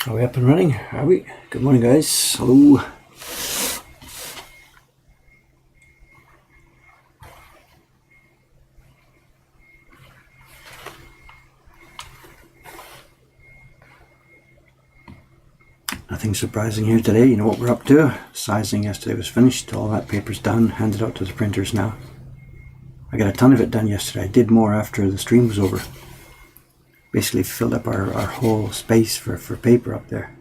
Are we up and running? Are we? Good morning, guys. Hello. Nothing surprising here today. You know what we're up to. Sizing yesterday was finished. All that paper's done. Handed out to the printers now. I got a ton of it done yesterday. I did more after the stream was over. Basically filled up our whole space for paper up there.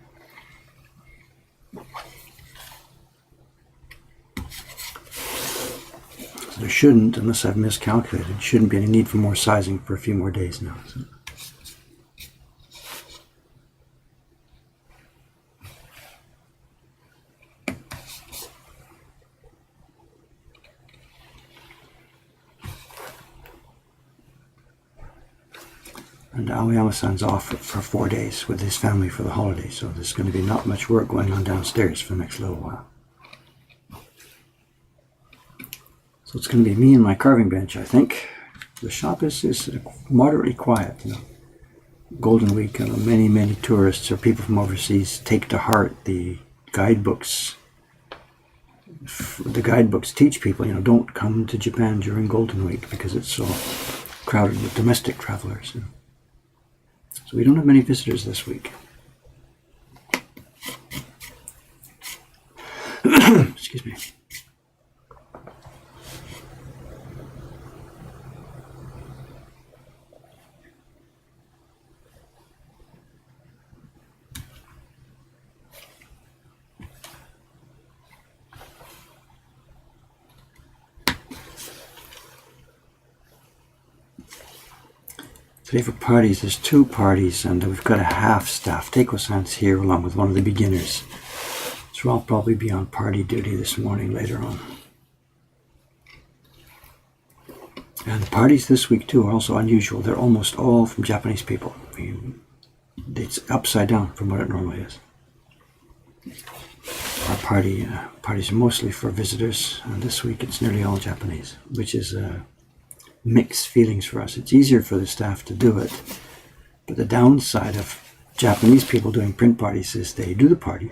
So there shouldn't, unless I've miscalculated, shouldn't be any need for more sizing for a few more days now. So. And Aoyama-san's off for 4 days with his family for the holidays, so there's going to be not much work going on downstairs for the next little while. So it's going to be me and my carving bench, I think. The shop is moderately quiet, you know. Golden Week, many tourists or people from overseas take to heart the guidebooks. The guidebooks teach people, you know, don't come to Japan during Golden Week because it's so crowded with domestic travelers. You know. So we don't have many visitors this week. Excuse me. Today for parties, there's 2 parties, and we've got a half staff. Teiko-san's here along with one of the beginners. So I'll probably be on party duty this morning later on. And the parties this week too are also unusual. They're almost all from Japanese people. It's upside down from what it normally is. Our parties are mostly for visitors, and this week it's nearly all Japanese, which is mixed feelings for us. It's easier for the staff to do it, but the downside of Japanese people doing print parties is they do the party,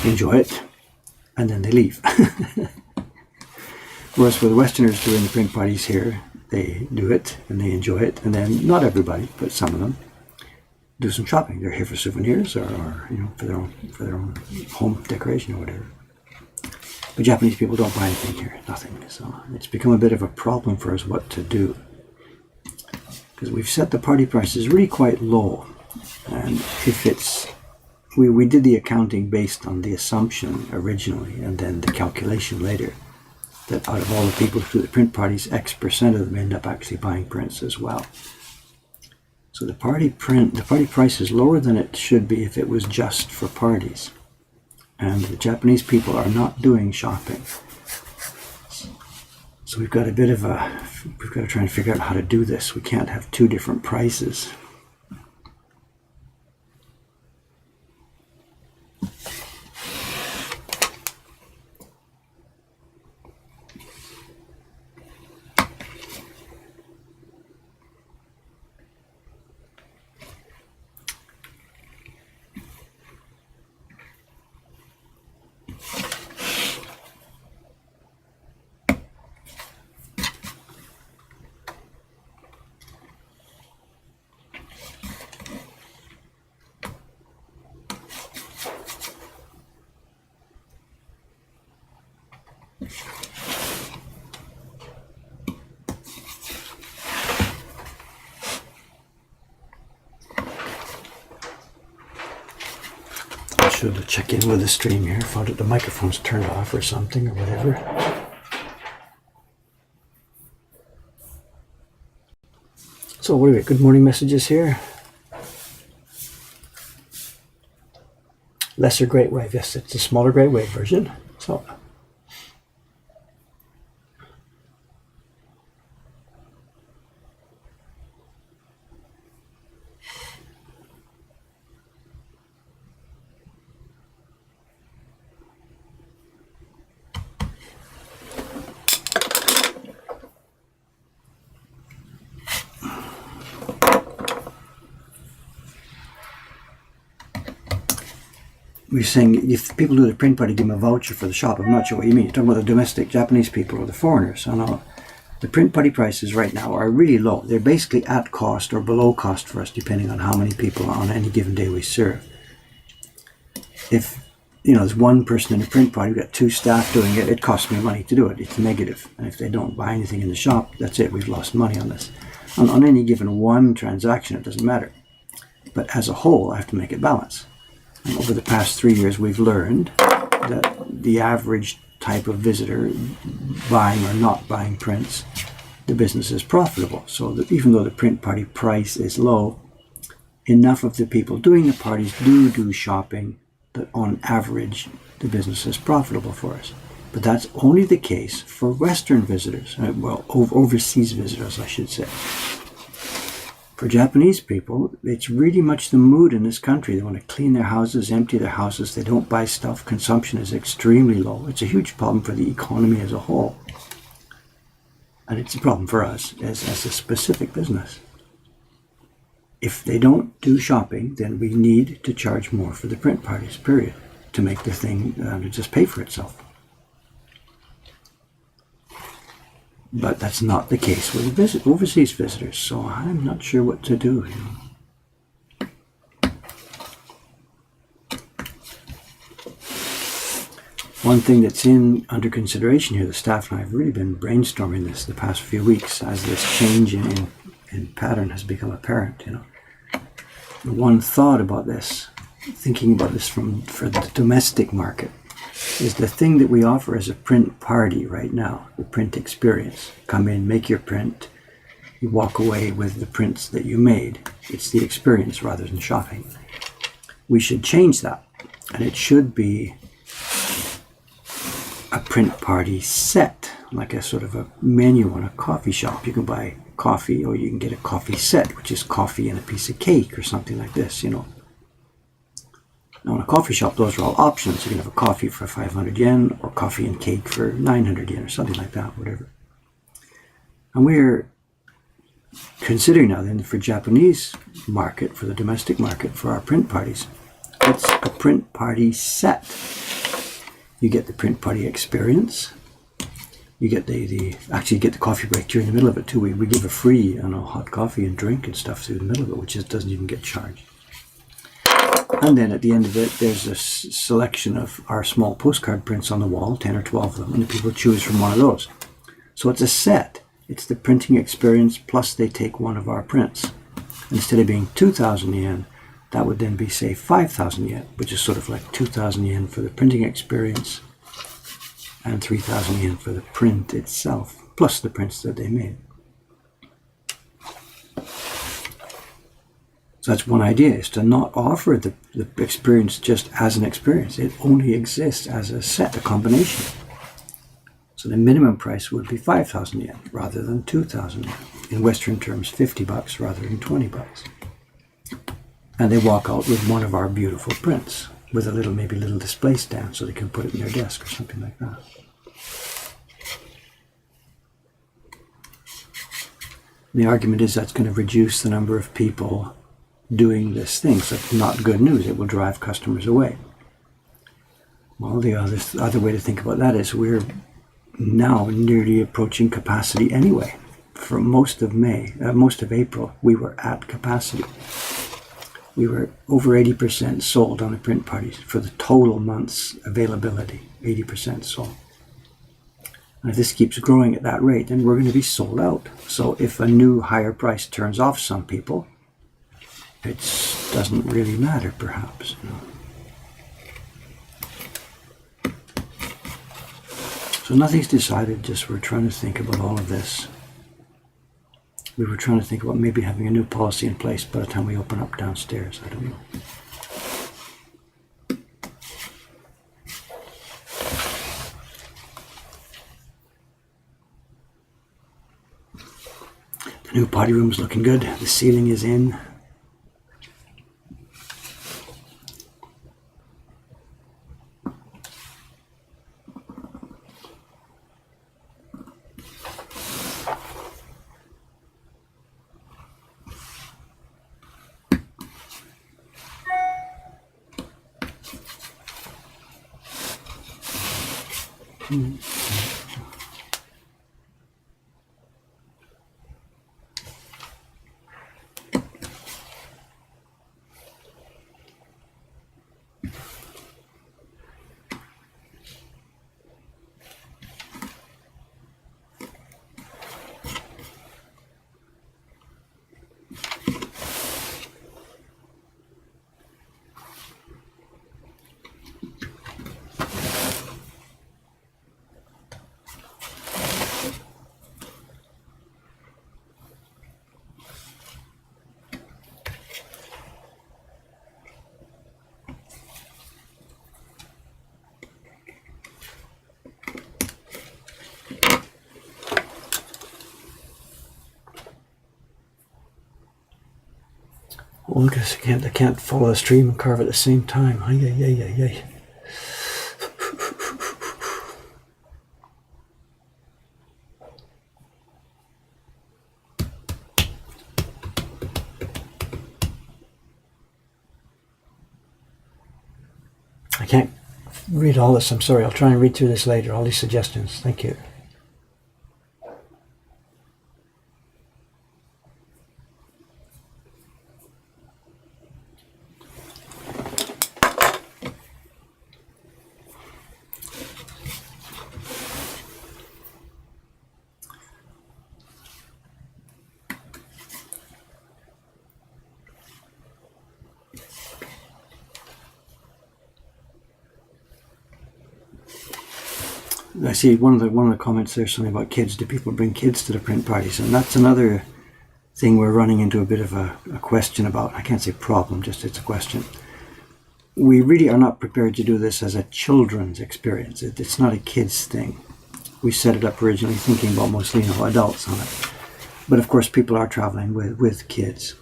enjoy it, and then they leave. Whereas for the Westerners doing the print parties here, they do it and they enjoy it, and then not everybody, but some of them do some shopping. They're here for souvenirs or you know, for their own home decoration or whatever. But Japanese people don't buy anything here, nothing. So it's become a bit of a problem for us what to do. Because we've set the party prices really quite low. And if it's, we did the accounting based on the assumption originally and then the calculation later that out of all the people who do the print parties, X% of them end up actually buying prints as well. So the party price is lower than it should be if it was just for parties. And the Japanese people are not doing shopping. So we've got to try and figure out how to do this. We can't have 2 different prices. Should check in with the stream here, found that the microphone's turned off or something or whatever. So what do we got? Good morning messages here. Lesser great wave, yes, it's a smaller great wave version. So we're saying if people do the print party, give them a voucher for the shop. I'm not sure what you mean. You're talking about the domestic Japanese people or the foreigners. I know the print party prices right now are really low. They're basically at cost or below cost for us, depending on how many people on any given day we serve. If there's one person in a print party, we've got 2 staff doing it, it costs me money to do it. It's negative. And if they don't buy anything in the shop, that's it. We've lost money on this. On any given one transaction, it doesn't matter. But as a whole, I have to make it balance. And over the past 3 years, we've learned that the average type of visitor, buying or not buying prints, the business is profitable. So that even though the print party price is low, enough of the people doing the parties do shopping that on average the business is profitable for us. But that's only the case for Western visitors, overseas visitors, I should say. For Japanese people, it's really much the mood in this country. They want to clean their houses, empty their houses. They don't buy stuff. Consumption is extremely low. It's a huge problem for the economy as a whole. And it's a problem for us as a specific business. If they don't do shopping, then we need to charge more for the print parties, period, to make the thing to just pay for itself. But that's not the case with overseas visitors, so I'm not sure what to do. One thing that's under consideration here, the staff and I have really been brainstorming this the past few weeks as this change in pattern has become apparent. The one thought about this, thinking about this for the domestic market, is the thing that we offer as a print party right now, the print experience. Come in, make your print, you walk away with the prints that you made. It's the experience rather than shopping. We should change that, and it should be a print party set, like a sort of a menu on a coffee shop. You can buy coffee, or you can get a coffee set, which is coffee and a piece of cake or something like this, Now in a coffee shop, those are all options. You can have a coffee for 500 yen or coffee and cake for 900 yen or something like that, whatever. And we're considering now then for Japanese market, for the domestic market, for our print parties, it's a print party set. You get the print party experience. You get actually you get the coffee break during the middle of it too. We give a free hot coffee and drink and stuff through the middle of it, which doesn't even get charged. And then at the end of it, there's a selection of our small postcard prints on the wall, 10 or 12 of them, and the people choose from one of those. So it's a set. It's the printing experience plus they take one of our prints. And instead of being 2,000 yen, that would then be, say, 5,000 yen, which is sort of like 2,000 yen for the printing experience and 3,000 yen for the print itself, plus the prints that they made. So that's one idea, is to not offer the experience just as an experience. It only exists as a set, a combination. So the minimum price would be 5,000 yen rather than 2,000 yen. In Western terms, $50 rather than $20. And they walk out with one of our beautiful prints with a maybe little display stand so they can put it in their desk or something like that. The argument is that's going to reduce the number of people doing this thing, so it's not good news. It will drive customers away. Well, the other way to think about that is we're now nearly approaching capacity anyway. For most of April, we were at capacity. We were over 80% sold on the print parties for the total month's availability, 80% sold. And if this keeps growing at that rate, then we're going to be sold out. So if a new higher price turns off some people, it doesn't really matter, perhaps. So nothing's decided, just we're trying to think about all of this. We were trying to think about maybe having a new policy in place by the time we open up downstairs. I don't know. The new party room is looking good. The ceiling is in. Oh, because I can't follow the stream and carve at the same time. Ay, ay, ay, ay, ay. I can't read all this. I'm sorry. I'll try and read through this later. All these suggestions. Thank you. I see one of the comments there, something about kids. Do people bring kids to the print parties? And that's another thing we're running into a bit of a question about. I can't say problem, just it's a question. We really are not prepared to do this as a children's experience. It's not a kids thing. We set it up originally thinking about mostly adults on it. But of course people are traveling with kids.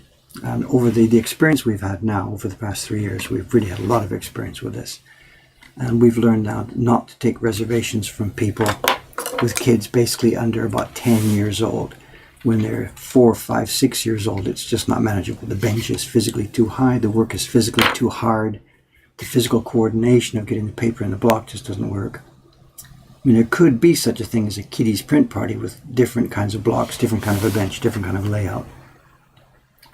And over the experience we've had now, over the past 3 years, we've really had a lot of experience with this. And we've learned now not to take reservations from people with kids basically under about 10 years old. When they're 4, 5, 6 years old, it's just not manageable. The bench is physically too high, the work is physically too hard, the physical coordination of getting the paper in the block just doesn't work. I mean, there could be such a thing as a kiddies print party with different kinds of blocks, different kind of a bench, different kind of layout.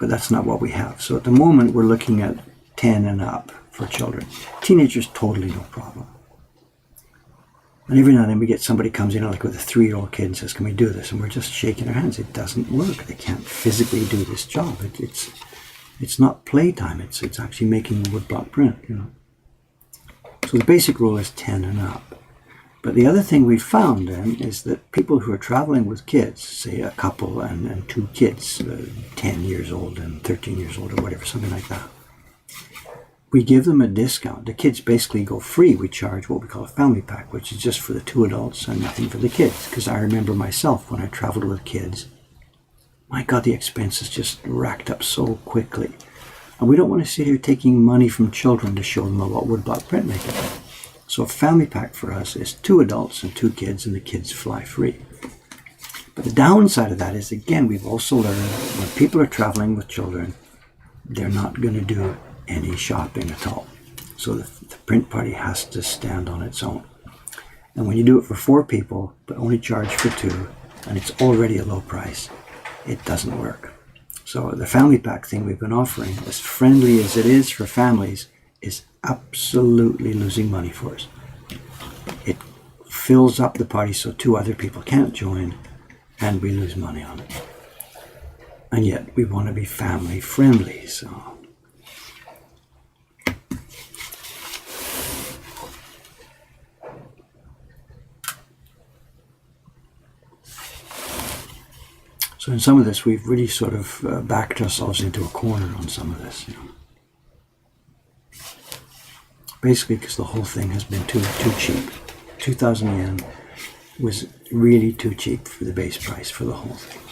But that's not what we have. So at the moment, we're looking at 10 and up for children. Teenagers, totally no problem. And every now and then we get somebody comes in like with a 3-year-old kid and says, can we do this? And we're just shaking our hands. It doesn't work. They can't physically do this job. It's not playtime. It's actually making a woodblock print, So the basic rule is 10 and up. But the other thing we found then is that people who are traveling with kids, say a couple and 2 kids, 10 years old and 13 years old or whatever, something like that, we give them a discount. The kids basically go free. We charge what we call a family pack, which is just for the 2 adults and nothing for the kids. Because I remember myself when I traveled with kids, my God, the expenses just racked up so quickly. And we don't want to sit here taking money from children to show them about woodblock printmaking. So a family pack for us is 2 adults and 2 kids, and the kids fly free. But the downside of that is, again, we've also learned when people are traveling with children, they're not going to do any shopping at all. So the print party has to stand on its own. And when you do it for 4 people, but only charge for 2, and it's already a low price, it doesn't work. So the family pack thing we've been offering, as friendly as it is for families, is absolutely losing money for us. It fills up the party so 2 other people can't join, and we lose money on it. And yet we want to be family friendly, so in some of this, we've really sort of backed ourselves into a corner on some of this, Basically, because the whole thing has been too cheap. 2,000 yen was really too cheap for the base price for the whole thing.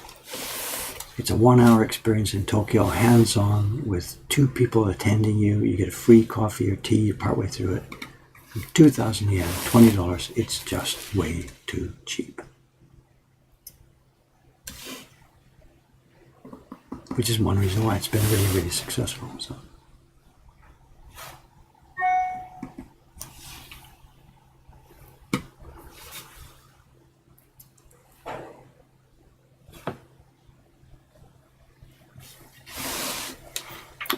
It's a 1-hour experience in Tokyo, hands-on, with 2 people attending you. You get a free coffee or tea partway through it. 2,000 yen, $20. It's just way too cheap. Which is one reason why it's been really, really successful. So.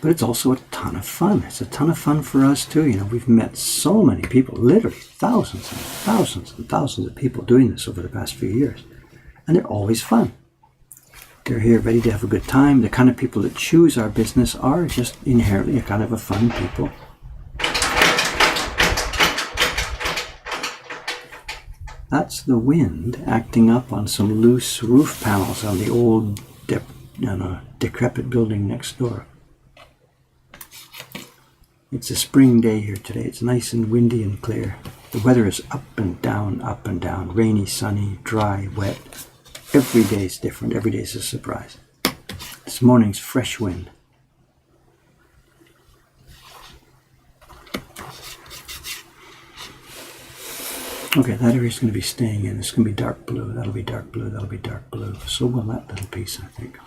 But it's also a ton of fun. It's a ton of fun for us too. You know, we've met so many people, literally thousands and thousands and thousands of people doing this over the past few years. And they're always fun. They're here ready to have a good time. The kind of people that choose our business are just inherently a kind of a fun people. That's the wind acting up on some loose roof panels on the old decrepit building next door. It's a spring day here today. It's nice and windy and clear. The weather is up and down, rainy, sunny, dry, wet. Every day is different. Every day is a surprise. This morning's fresh wind. Okay, that area's going to be staying in. It's going to be dark blue. That'll be dark blue. That'll be dark blue. So will that little piece, I think.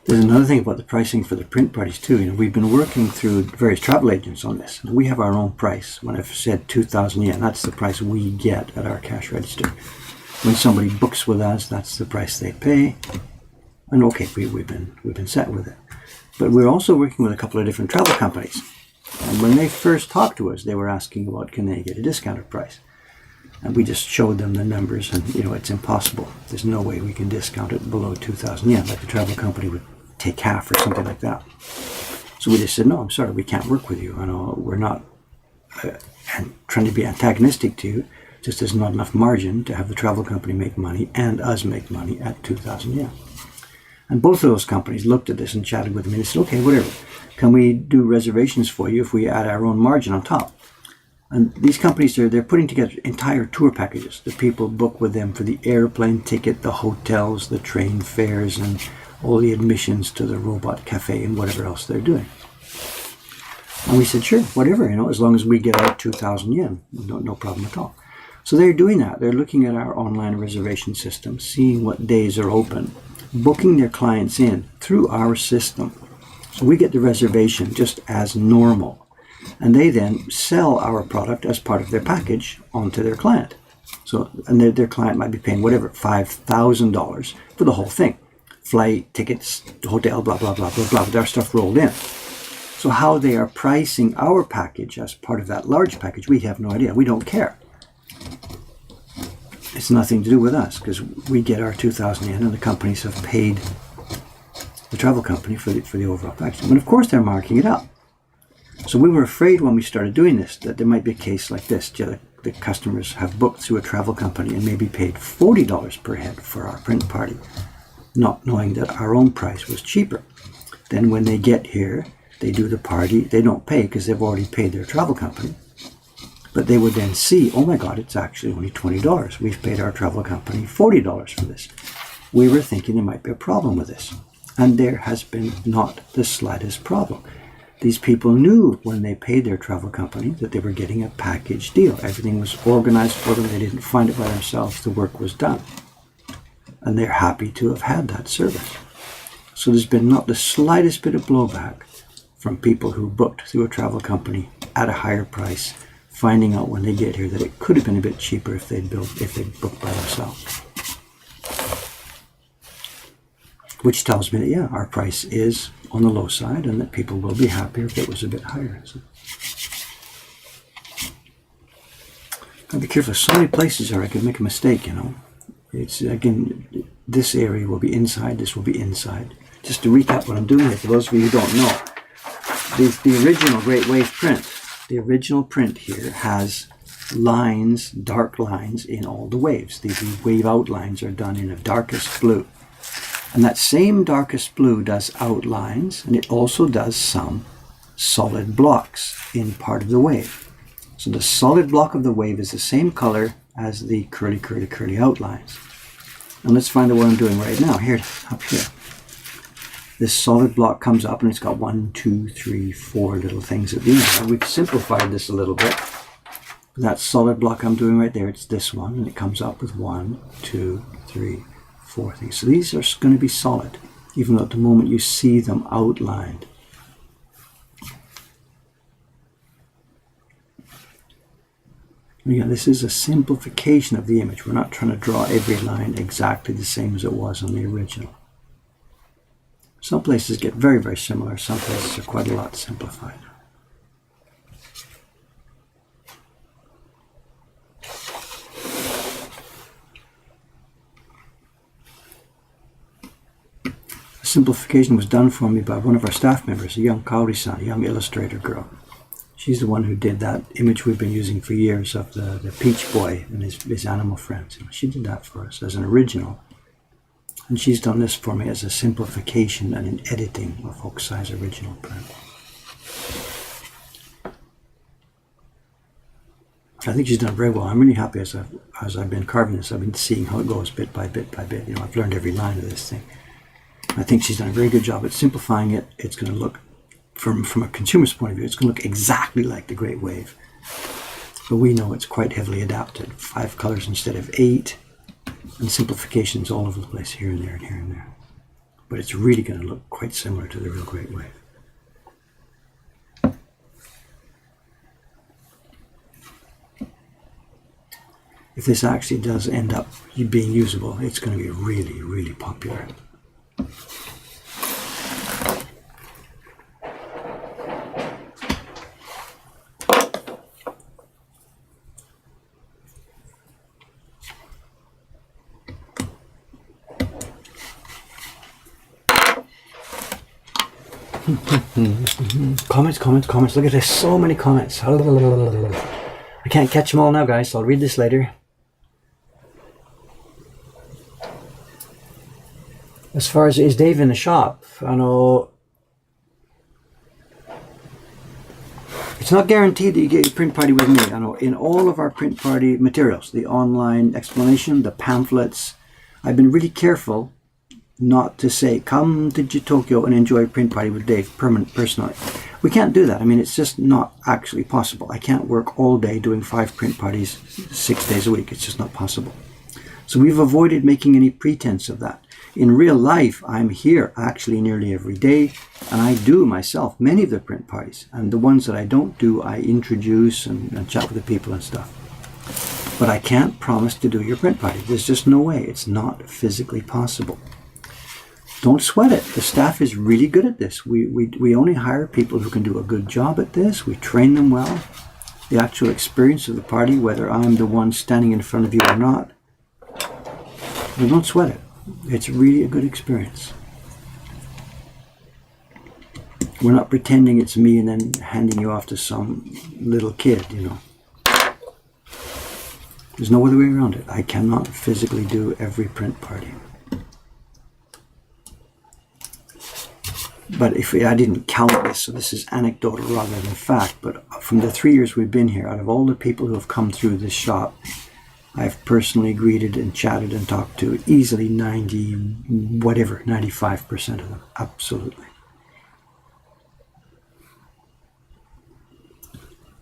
There's another thing about the pricing for the print parties too. You know, we've been working through various travel agents on this. We have our own price. When I've said 2,000 yen, that's the price we get at our cash register. When somebody books with us, that's the price they pay. And okay, we've been set with it. But we're also working with a couple of different travel companies. And when they first talked to us, they were asking about, can they get a discounted price? And we just showed them the numbers, and you know, it's impossible. There's no way we can discount it below 2,000 yen, like the travel company would take half or something like that. So we just said, no, I'm sorry, we can't work with you. I know we're not trying to be antagonistic to you. Just there's not enough margin to have the travel company make money and us make money at 2,000 yen. And both of those companies looked at this and chatted with me and said, okay, whatever. Can we do reservations for you if we add our own margin on top? And these companies, they're putting together entire tour packages. The people book with them for the airplane ticket, the hotels, the train fares, and all the admissions to the robot cafe and whatever else they're doing. And we said, sure, whatever, you know, as long as we get out 2,000 yen, no problem at all. So they're doing that. They're looking at our online reservation system, seeing what days are open, booking their clients in through our system. So we get the reservation just as normal. And they then sell our product as part of their package onto their client. So, and their client might be paying whatever, $5,000 for the whole thing. Flight, tickets, hotel, blah, blah, blah, blah, blah, with our stuff rolled in. So how they are pricing our package as part of that large package, we have no idea. We don't care. It's nothing to do with us because we get our 2,000 yen and the companies have paid the travel company for the overall package. And of course they're marking it up. So we were afraid when we started doing this that there might be a case like this. The customers have booked through a travel company and maybe paid $40 per head for our print party, not knowing that our own price was cheaper. Then when they get here, they do the party. They don't pay because they've already paid their travel company. But they would then see, oh my God, it's actually only $20. We've paid our travel company $40 for this. We were thinking there might be a problem with this. And there has been not the slightest problem. These people knew when they paid their travel company that they were getting a package deal. Everything was organized for them. They didn't find it by themselves. The work was done. And they're happy to have had that service. So there's been not the slightest bit of blowback from people who booked through a travel company at a higher price, finding out when they get here that it could have been a bit cheaper if they'd booked by themselves. Which tells me that, yeah, our price is on the low side and that people will be happier if it was a bit higher. So, gotta be careful. So many places where I could make a mistake, you know. It's, again, this area will be inside, this will be inside. Just to recap what I'm doing here, for those of you who don't know, the original Great Wave print, the original print here has lines, dark lines in all the waves. The wave outlines are done in a darkest blue. And that same darkest blue does outlines, and it also does some solid blocks in part of the wave. So the solid block of the wave is the same color as the curly, curly, curly outlines. And let's find out what I'm doing right now, here, up here. this solid block comes up and it's got 1, 2, 3, 4 little things at the end. And we've simplified this a little bit. That solid block I'm doing right there, it's this one, and it comes up with 1, 2, 3, 4 things. So these are going to be solid, even though at the moment you see them outlined. Yeah, this is a simplification of the image. We're not trying to draw every line exactly the same as it was on the original. Some places get very, very similar. Some places are quite a lot simplified. The simplification was done for me by one of our staff members, a young Kaori-san, a young illustrator girl. She's the one who did that image we've been using for years of the Peach Boy and his animal friends. She did that for us as an original. And she's done this for me as a simplification and an editing of Hokusai's original print. I think she's done very well. I'm really happy as I've been carving this. I've been seeing how it goes bit by bit by bit. I've learned every line of this thing. I think she's done a very good job at simplifying it. It's going to look, from a consumer's point of view, it's going to look exactly like the Great Wave. But we know it's quite heavily adapted. 5 colors instead of 8. And simplifications all over the place, here and there and here and there. But it's really going to look quite similar to the real Great Wave. If this actually does end up being usable, it's going to be really, really popular. Comments. Look at this. So many comments. I can't catch them all now, guys, so I'll read this later. As far as is Dave in the shop, I know it's not guaranteed that you get your print party with me. I know in all of our print party materials, the online explanation, the pamphlets, I've been really careful not to say, come to Tokyo and enjoy a print party with Dave personally. We can't do that. I mean, it's just not actually possible. I can't work all day doing 5 print parties 6 days a week. It's just not possible. So we've avoided making any pretense of that. In real life, I'm here actually nearly every day, and I do myself many of the print parties. And the ones that I don't do, I introduce and chat with the people and stuff. But I can't promise to do your print party. There's just no way. It's not physically possible. Don't sweat it. The staff is really good at this. We only hire people who can do a good job at this. We train them well. The actual experience of the party, whether I'm the one standing in front of you or not, well, don't sweat it. It's really a good experience. We're not pretending it's me and then handing you off to some little kid, There's no other way around it. I cannot physically do every print party. But if I didn't count this, so this is anecdotal rather than fact, but from the 3 years we've been here, out of all the people who have come through this shop, I've personally greeted and chatted and talked to easily 95% of them. Absolutely.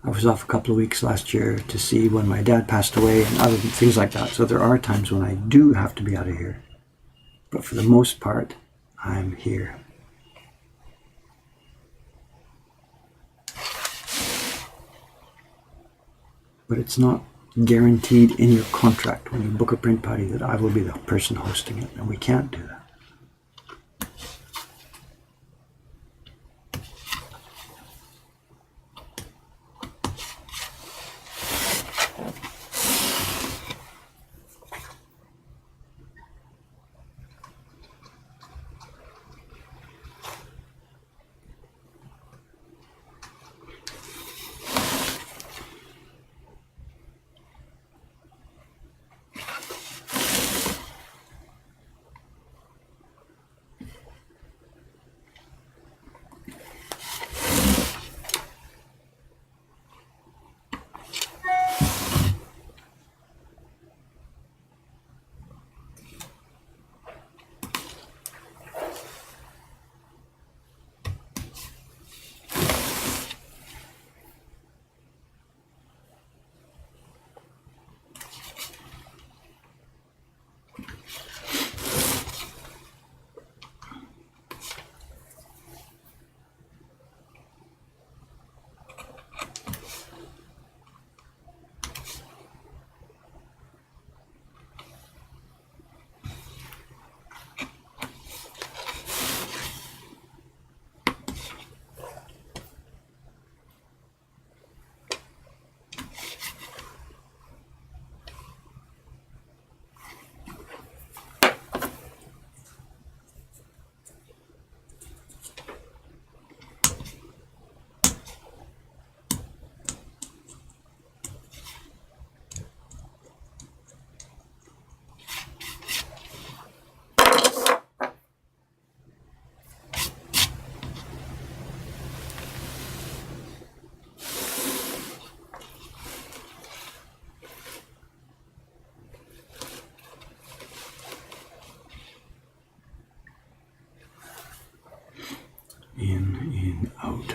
I was off a couple of weeks last year to see when my dad passed away and other things like that. So there are times when I do have to be out of here. But for the most part, I'm here. But it's not guaranteed in your contract when you book a print party that I will be the person hosting it, and we can't do that.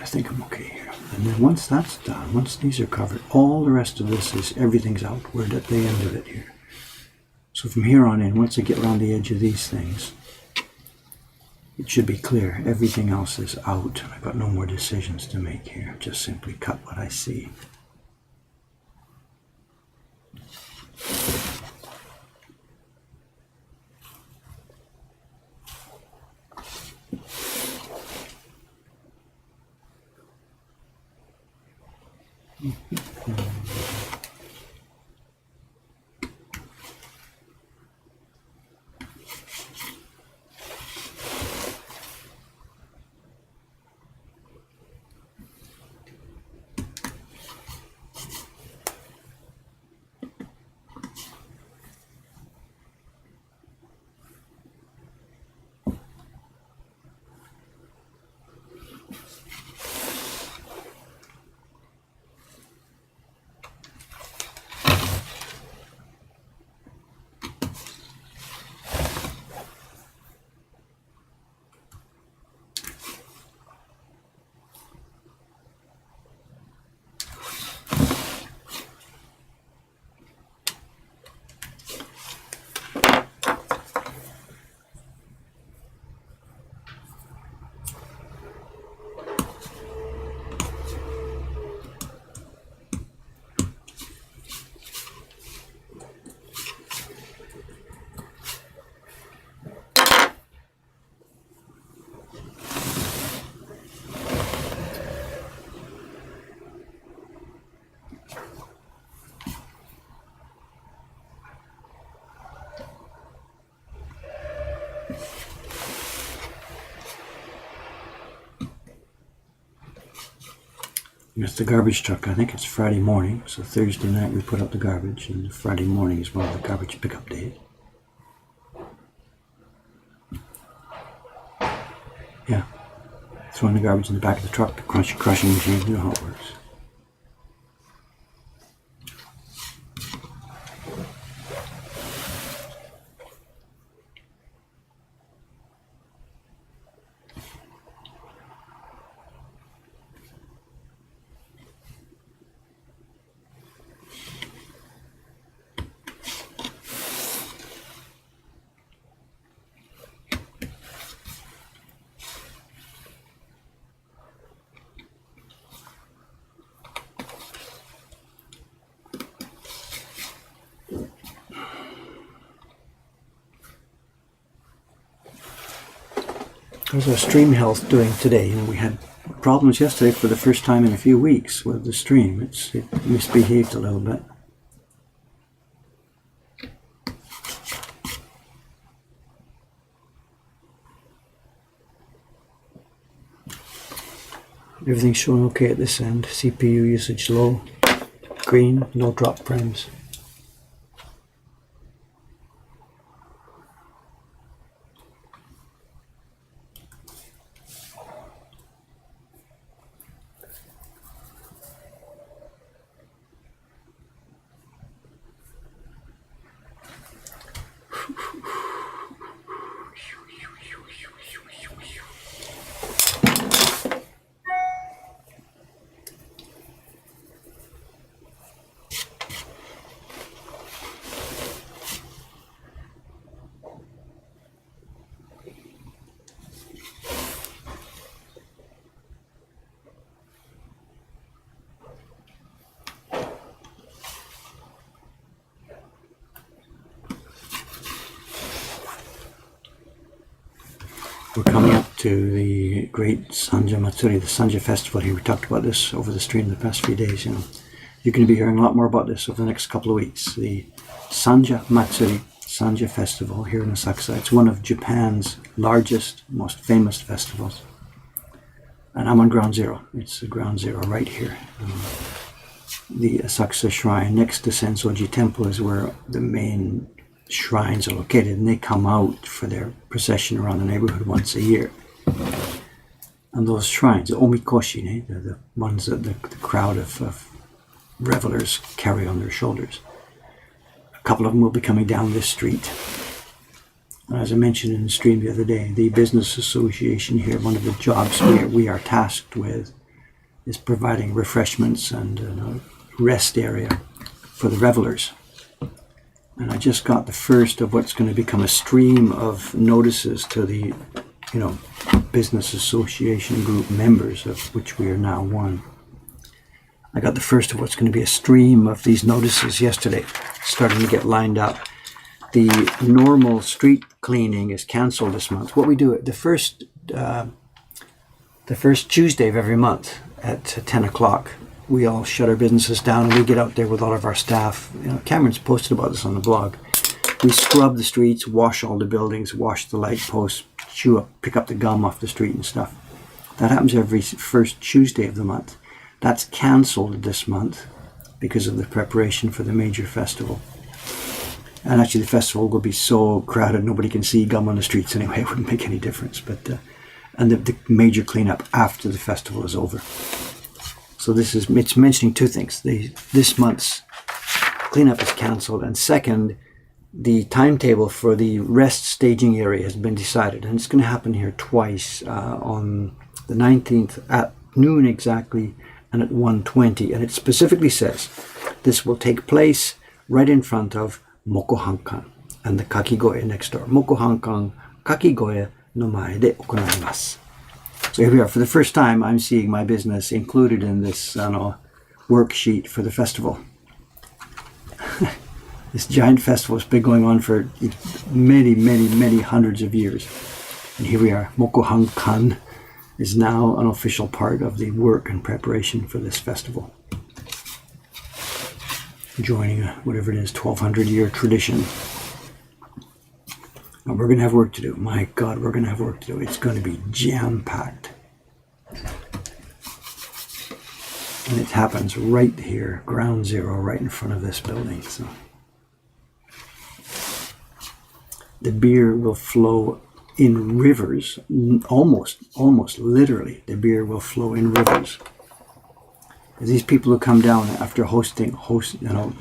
I think I'm okay here. And then once that's done, once these are covered, all the rest of this is, everything's out. We're at the end of it here. So from here on in, once I get around the edge of these things, it should be clear. Everything else is out. I've got no more decisions to make here. Just simply cut what I see. It's the garbage truck. I think it's Friday morning, so Thursday night we put up the garbage, and Friday morning is one of the garbage pickup days. Yeah, throwing the garbage in the back of the truck, the crushing machine, you know how it works. How's our stream health doing today? You know, we had problems yesterday for the first time in a few weeks with the stream. It misbehaved a little bit. Everything's showing okay at this end. CPU usage low, green, no drop frames. We're coming up to the great Sanja Matsuri, the Sanja festival here. We talked about this over the stream the past few days. You're going to be hearing a lot more about this over the next couple of weeks. The Sanja Matsuri, Sanja festival here in Asakusa. It's one of Japan's largest, most famous festivals. And I'm on ground zero. It's ground zero right here. The Asakusa shrine next to Sensoji Temple is where the main shrines are located, and they come out for their procession around the neighborhood once a year. And those shrines, the omikoshi, they're the ones that the crowd of revelers carry on their shoulders. A couple of them will be coming down this street. And as I mentioned in the stream the other day, the business association here, one of the jobs we are tasked with is providing refreshments and a rest area for the revelers. And I just got the first of what's going to become a stream of notices to the, business association group members, of which we are now one. I got the first of what's going to be a stream of these notices yesterday, starting to get lined up. The normal street cleaning is cancelled this month. What we do the first Tuesday of every month at 10 o'clock, we all shut our businesses down and we get out there with all of our staff. Cameron's posted about this on the blog. We scrub the streets, wash all the buildings, wash the light posts, pick up the gum off the street and stuff. That happens every first Tuesday of the month. That's cancelled this month because of the preparation for the major festival. And actually the festival will be so crowded nobody can see gum on the streets anyway. It wouldn't make any difference. But and the major cleanup after the festival is over. So it's mentioning two things. This month's cleanup is cancelled, and second, the timetable for the rest staging area has been decided, and it's going to happen here twice, on the 19th at noon exactly and at 1:20, and it specifically says this will take place right in front of Mokohankan and the Kakigoe next door. Mokohankan Kakigoe no mae de okonarimasu. So here we are. For the first time, I'm seeing my business included in this worksheet for the festival. This giant festival has been going on for many, many, many hundreds of years. And here we are. Mokohankan is now an official part of the work and preparation for this festival. Joining whatever it is, 1,200-year tradition. And we're going to have work to do. My God, we're going to have work to do. It's going to be jam-packed. And it happens right here, ground zero, right in front of this building. So the beer will flow in rivers, almost literally. The beer will flow in rivers. These people who come down after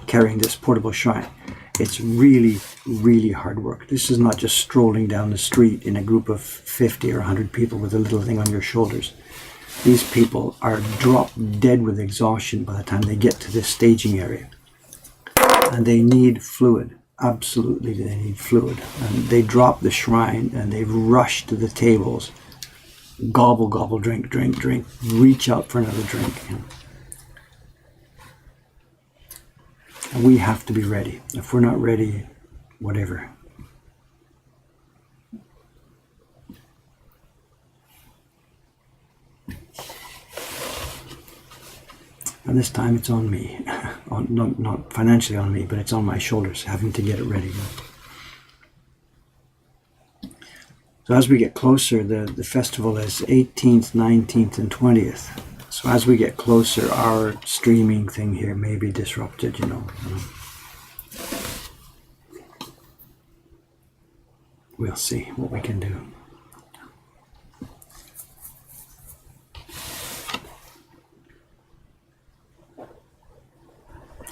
carrying this portable shrine, it's really, really hard work. This is not just strolling down the street in a group of 50 or 100 people with a little thing on your shoulders. These people are drop dead with exhaustion by the time they get to this staging area. And they need fluid. Absolutely, they need fluid. And they drop the shrine and they rush to the tables. Gobble, gobble, drink, drink, drink. Reach out for another drink. And we have to be ready. If we're not ready, whatever. And this time it's on me. Not financially on me, but it's on my shoulders, having to get it ready. So as we get closer, the festival is 18th, 19th, and 20th. So as we get closer, our streaming thing here may be disrupted, We'll see what we can do.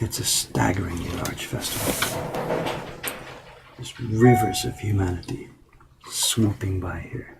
It's a staggeringly large festival. There's rivers of humanity swooping by here.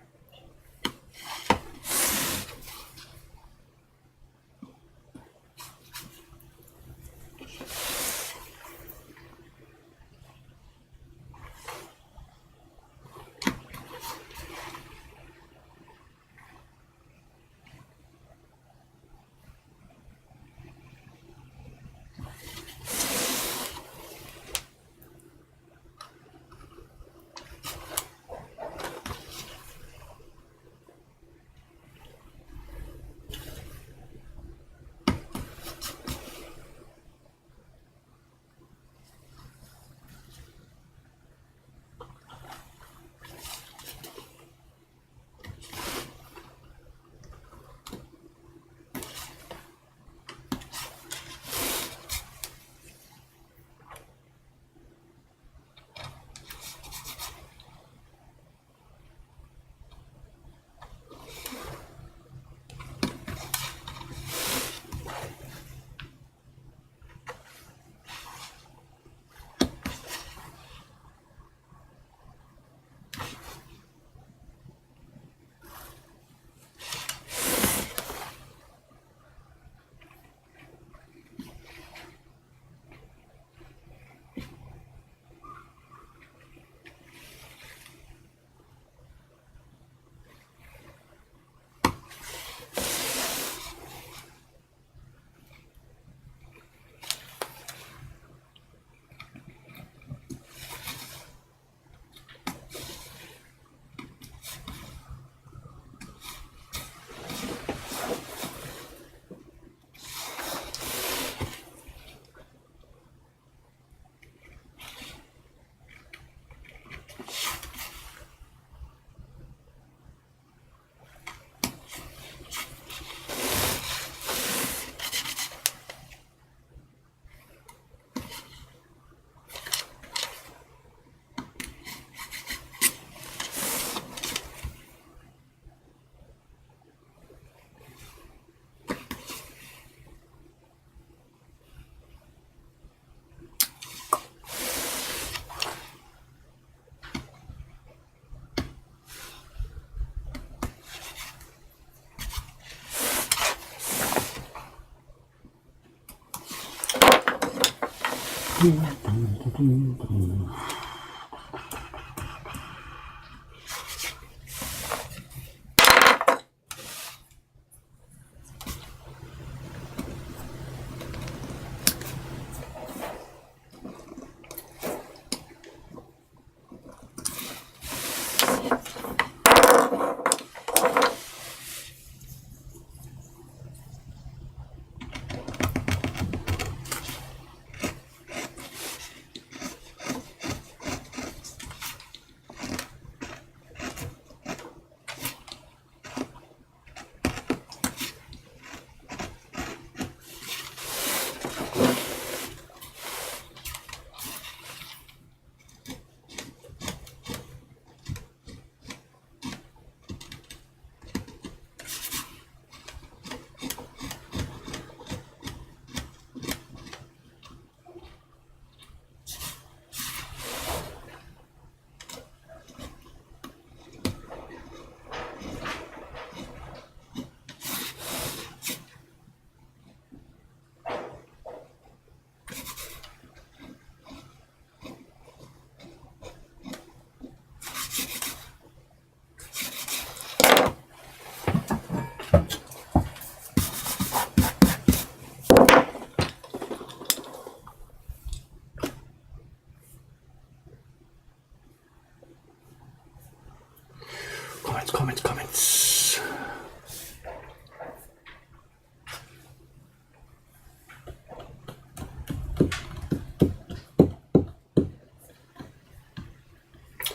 Comments.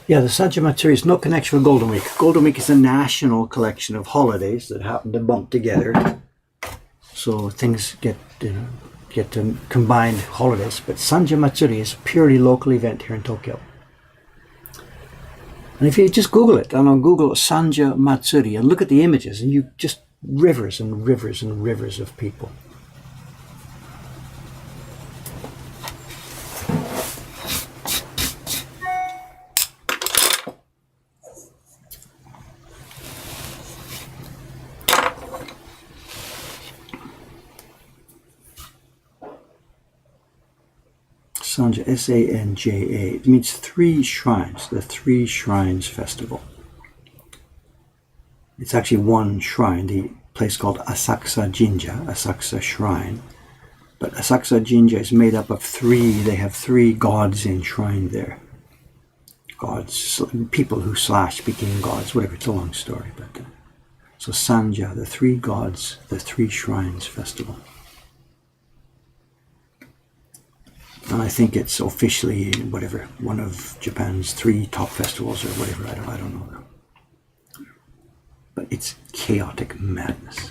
Yeah, the Sajja Matsuri is no connection with Golden Week. Golden Week is a national collection of holidays that happen to bump together, so things get to combined holidays. But Sajja Matsuri is a purely local event here in Tokyo. And if you just Google it, Google Sajja Matsuri and look at the images, and you just rivers and rivers and rivers of people. Sanja, S-A-N-J-A. It means three shrines, the Three Shrines Festival. It's actually one shrine, the place called Asakusa Jinja, Asakusa Shrine. But Asakusa Jinja is made up of they have three gods enshrined there. Gods, people who became gods, whatever, it's a long story. But so Sanja, the three gods, the Three Shrines Festival. And I think it's officially, one of Japan's three top festivals or whatever, I don't know. But it's chaotic madness.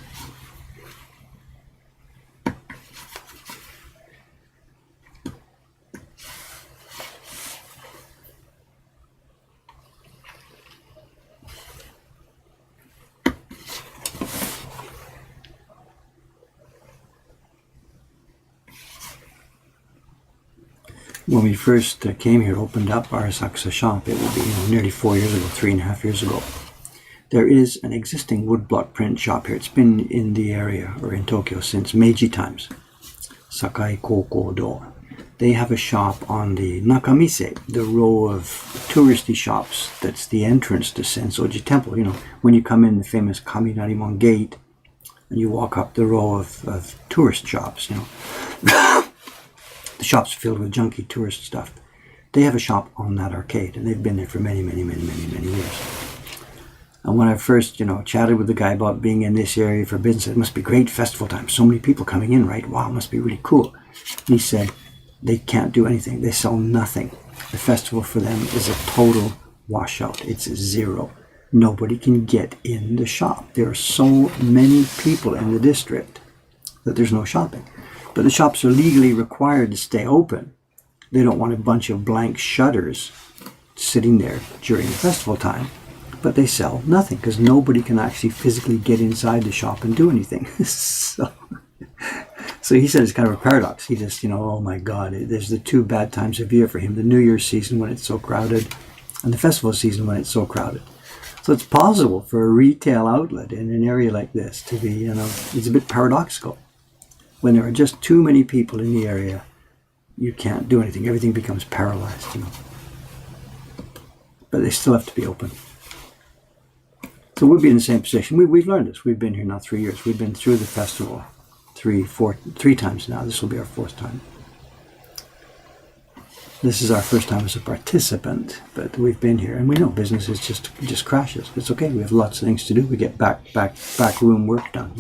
When we first came here, opened up our Asakusa shop, it would be nearly 4 years ago, 3.5 years ago. There is an existing woodblock print shop here. It's been in the area or in Tokyo since Meiji times. Sakai Koko-do. They have a shop on the Nakamise, the row of touristy shops that's the entrance to Sensoji Temple. When you come in the famous Kaminarimon gate and you walk up the row of tourist shops, the shop's filled with junky tourist stuff. They have a shop on that arcade, and they've been there for many, many, many, many, many years. And when I first, chatted with the guy about being in this area for business, it must be great festival time. So many people coming in, right? Wow, it must be really cool. And he said, they can't do anything. They sell nothing. The festival for them is a total washout. It's zero. Nobody can get in the shop. There are so many people in the district that there's no shopping. But the shops are legally required to stay open. They don't want a bunch of blank shutters sitting there during the festival time. But they sell nothing because nobody can actually physically get inside the shop and do anything. So he said it's kind of a paradox. He just, oh my God, there's the two bad times of year for him. The New Year's season when it's so crowded and the festival season when it's so crowded. So it's possible for a retail outlet in an area like this to be, it's a bit paradoxical. When there are just too many people in the area, you can't do anything. Everything becomes paralyzed, But they still have to be open. So we'll be in the same position. We've learned this. We've been here now 3 years. We've been through the festival three times now. This will be our fourth time. This is our first time as a participant, but we've been here and we know business is just crashes. It's okay. We have lots of things to do. We get back room work done.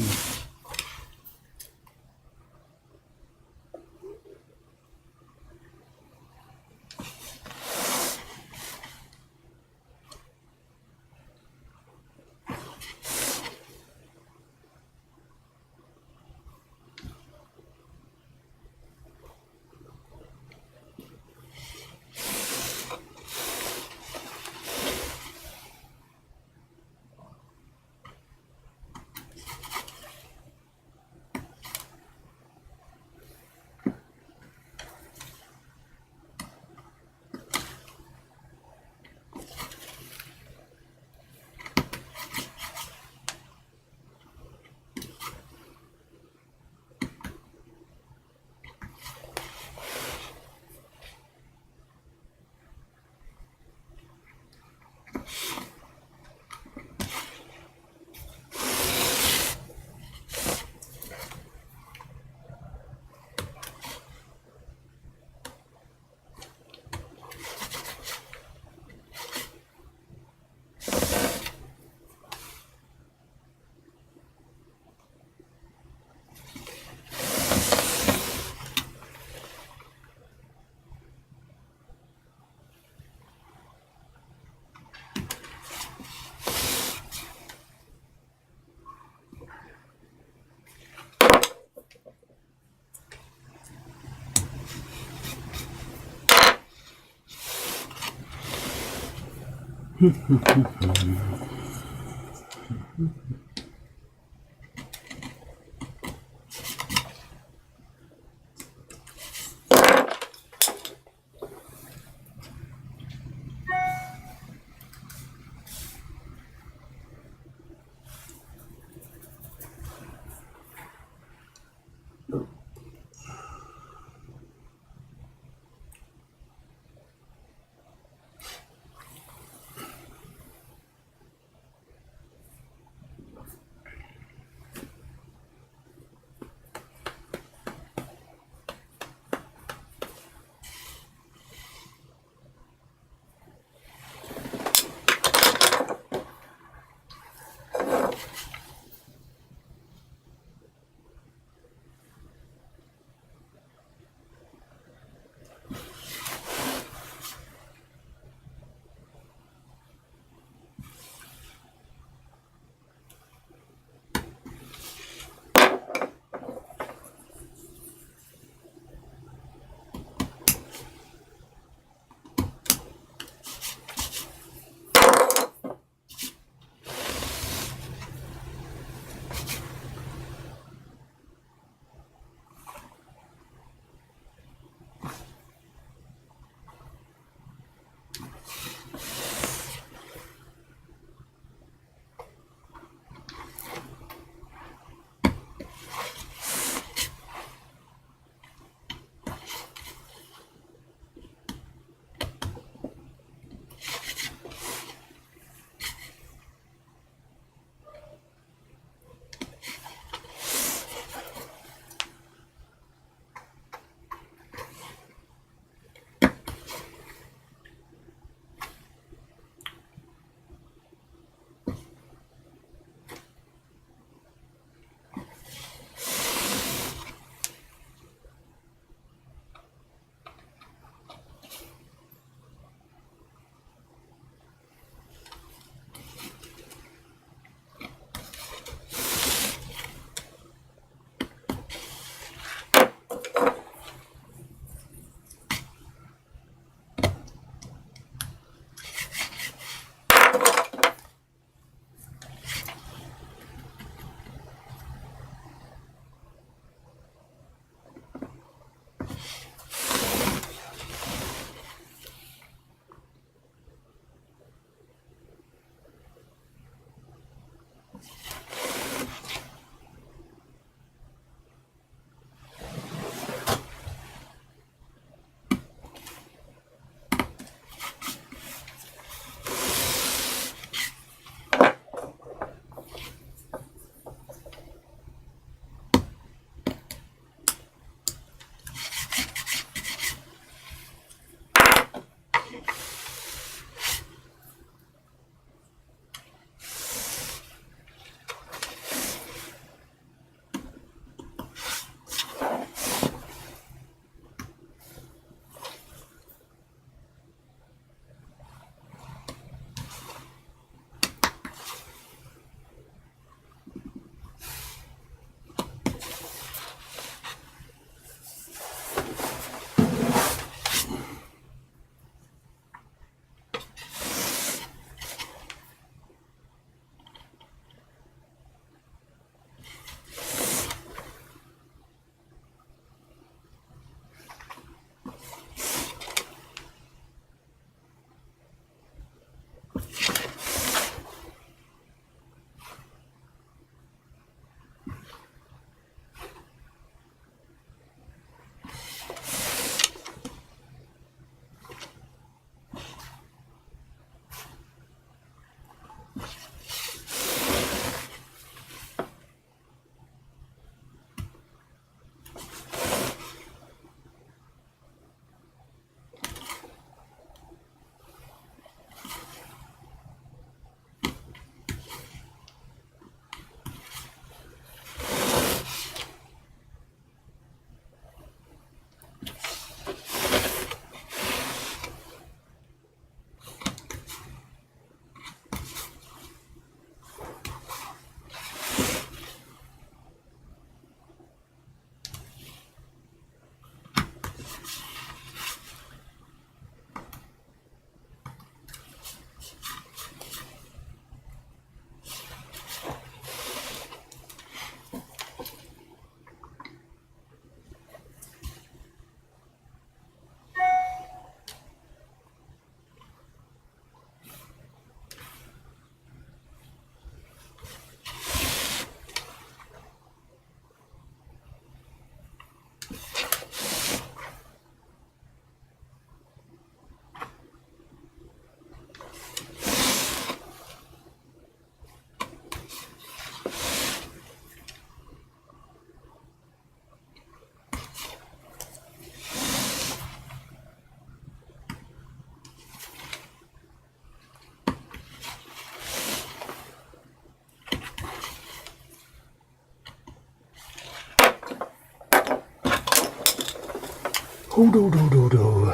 Oh, do, do, do, do.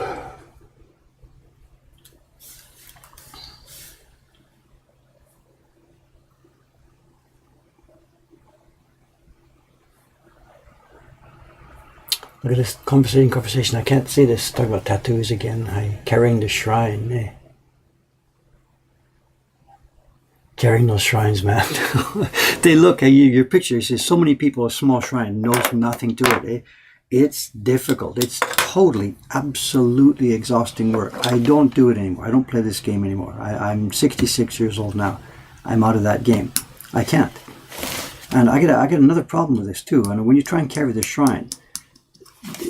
Look at this conversation. I can't say this. Talk about tattoos again. Carrying the shrine. Carrying those shrines, man. They look at your picture. It says so many people, a small shrine, knows nothing to it. It's difficult. It's totally, absolutely exhausting work. I don't do it anymore. I don't play this game anymore. I'm 66 years old now. I'm out of that game. I can't. And I get another problem with this too. And when you try and carry the shrine,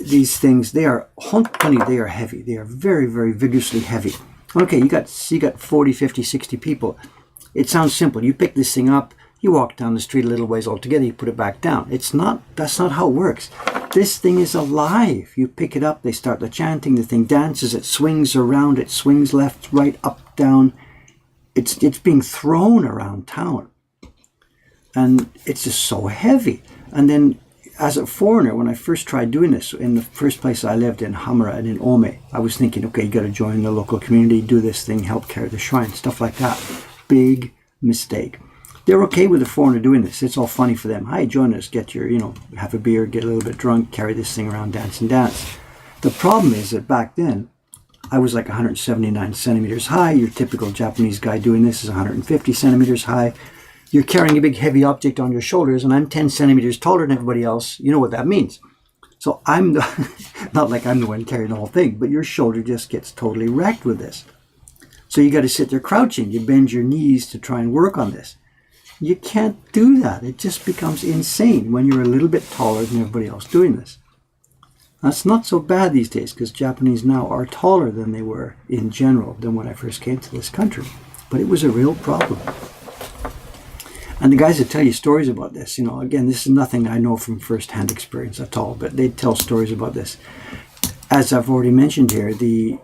these things, they are heavy. They are very, very vigorously heavy. Okay, you got 40, 50, 60 people. It sounds simple. You pick this thing up, you walk down the street a little ways altogether, you put it back down. That's not how it works. This thing is alive. You pick it up, they start the chanting, the thing dances, it swings around, it swings left, right, up, down. It's being thrown around town. And it's just so heavy. And then as a foreigner, when I first tried doing this, in the first place I lived in Hamara and in Ome, I was thinking, okay, you got to join the local community, do this thing, help carry the shrine, stuff like that. Big mistake. They're okay with a foreigner doing this. It's all funny for them. Hi, join us, get your, have a beer, get a little bit drunk, carry this thing around, dance and dance. The problem is that back then, I was like 179 centimeters high. Your typical Japanese guy doing this is 150 centimeters high. You're carrying a big heavy object on your shoulders, and I'm 10 centimeters taller than everybody else. You know what that means. So I'm not like I'm the one carrying the whole thing, but your shoulder just gets totally wrecked with this. So you got to sit there crouching. You bend your knees to try and work on this. You can't do that. It just becomes insane when you're a little bit taller than everybody else doing this. That's not so bad these days, because Japanese now are taller than they were in general than when I first came to this country. But it was a real problem. And the guys that tell you stories about this, again, this is nothing I know from first-hand experience at all, but they tell stories about this. As I've already mentioned here, the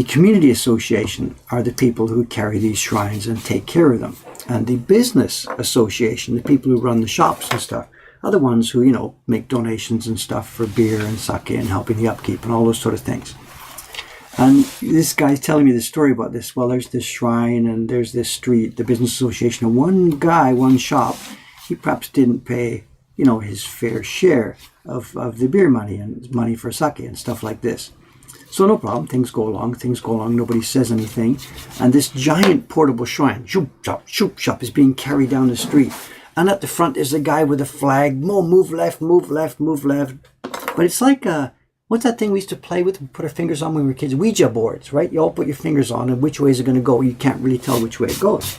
community association are the people who carry these shrines and take care of them. And the business association, the people who run the shops and stuff, are the ones who, make donations and stuff for beer and sake and helping the upkeep and all those sort of things. And this guy's telling me this story about this. Well, there's this shrine and there's this street, the business association. And one shop, he perhaps didn't pay, his fair share of the beer money and money for sake and stuff like this. So no problem, things go along, nobody says anything. And this giant portable shrine, shoop shop, is being carried down the street. And at the front is a guy with a flag, move left, move left, move left. But it's like what's that thing we used to play with, we put our fingers on when we were kids? Ouija boards, right? You all put your fingers on, and which way is it going to go? You can't really tell which way it goes.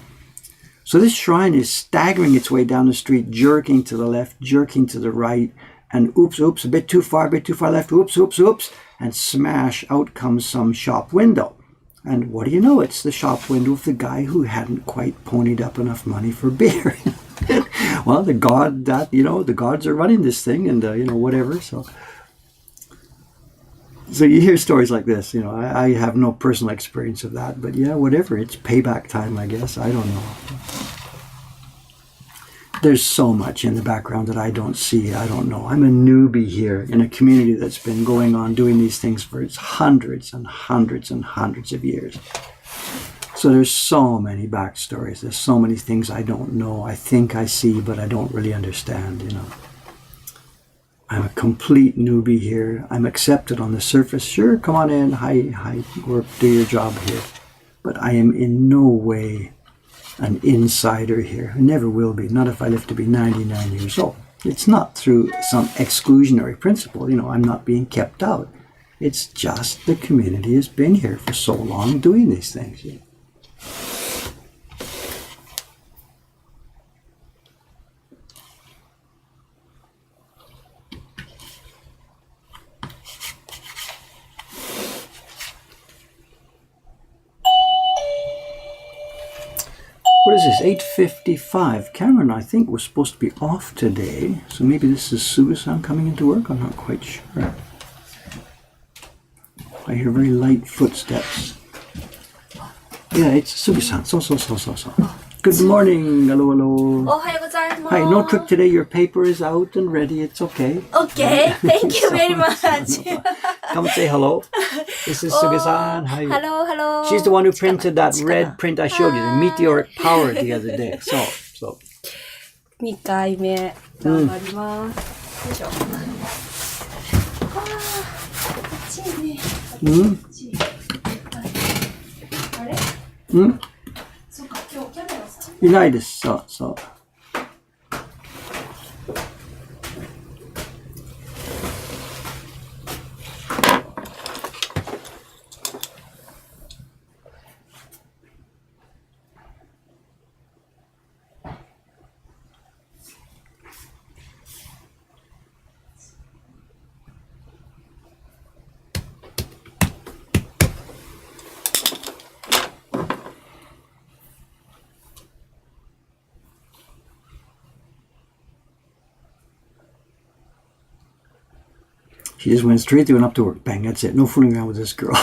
So this shrine is staggering its way down the street, jerking to the left, jerking to the right, and oops, a bit too far left, oops, and smash, out comes some shop window. And what do you know? It's the shop window of the guy who hadn't quite ponied up enough money for beer. Well, the gods are running this thing, and whatever, So you hear stories like this, I have no personal experience of that, but yeah, whatever, it's payback time, I guess, I don't know. There's so much in the background that I don't see, I don't know. I'm a newbie here in a community that's been going on doing these things for hundreds and hundreds and hundreds of years. So there's so many backstories, there's so many things I don't know, I think I see, but I don't really understand, I'm a complete newbie here. I'm accepted on the surface. Sure, come on in. Hi, work, do your job here. But I am in no way an insider here. I never will be. Not if I live to be 99 years old. It's not through some exclusionary principle. I'm not being kept out. It's just the community has been here for so long doing these things. What is this? 8:55. Cameron, I think, was supposed to be off today. So maybe this is Susan coming into work? I'm not quite sure. I hear very light footsteps. Yeah, it's Susan. So. Good morning. Hello, hello. おはようございます。 Hi, no trick today. Your paper is out and ready. It's okay. Okay, thank you very much. Come and say hello. This is Suge-san. Hi. Hello, hello. She's the one who printed that red print I showed you, the meteoric power the other day. So. 2回目頑張ります。よいしょ。暑いね。あれ？そっか、今日キャメラさん。いないです。そう。She just went straight through and up to work. Bang, that's it. No fooling around with this girl.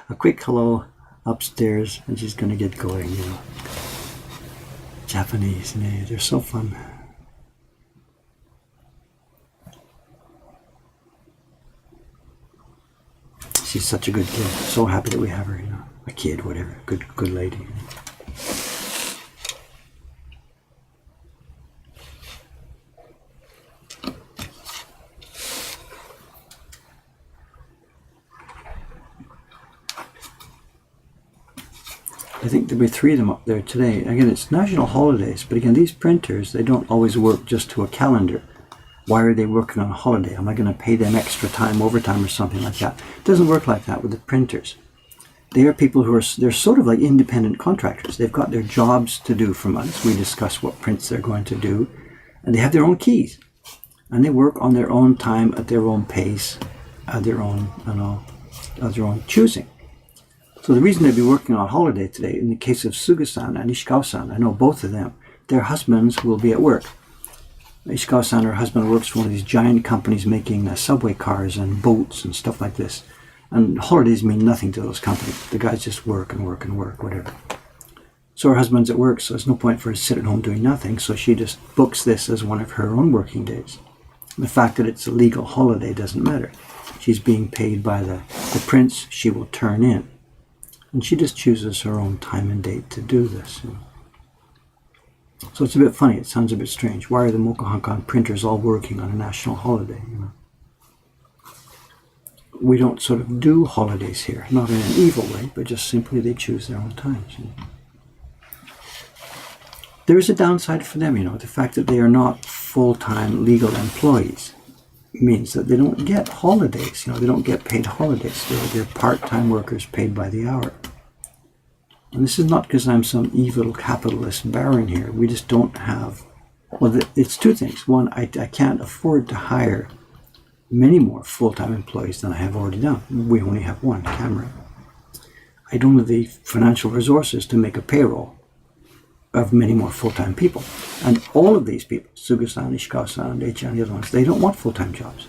A quick hello upstairs, and she's going to get going, you know. Japanese, they're so fun. She's such a good kid. So happy that we have her, you know. A kid, whatever. Good lady. I think there'll be 3 of them up there today. Again, it's national holidays, but again, these printers, they don't always work just to a calendar. Why are they working on a holiday? Am I going to pay them extra time, overtime, or something like that? It doesn't work like that with the printers. They are people who they're sort of like independent contractors. They've got their jobs to do for months. We discuss what prints they're going to do, and they have their own keys. And they work on their own time, at their own pace, at their own, at their own choosing. So the reason they'd be working on holiday today, in the case of Suge-san and Ishikawa-san, I know both of them, their husbands will be at work. Ishikawa-san, her husband, works for one of these giant companies making subway cars and boats and stuff like this. And holidays mean nothing to those companies. The guys just work and work and work, whatever. So her husband's at work, so there's no point for her to sit at home doing nothing, so she just books this as one of her own working days. The fact that it's a legal holiday doesn't matter. She's being paid by the prints she will turn in. And she just chooses her own time and date to do this. You know. So it's a bit funny. It sounds a bit strange. Why are the Mokuhankan printers all working on a national holiday? You know? We don't sort of do holidays here. Not in an evil way, but just simply they choose their own times. You know. There is a downside for them, you know. The fact that they are not full-time legal employees means that they don't get holidays. You know, they don't get paid holidays. They're part-time workers paid by the hour. And this is not because I'm some evil capitalist baron here. We just don't have... Well, it's 2 things. One, I can't afford to hire many more full-time employees than I have already done. We only have 1 camera. I don't have the financial resources to make a payroll of many more full-time people. And all of these people, Suge-san, Ishikawa-san, Eiichi, and the other ones, they don't want full-time jobs.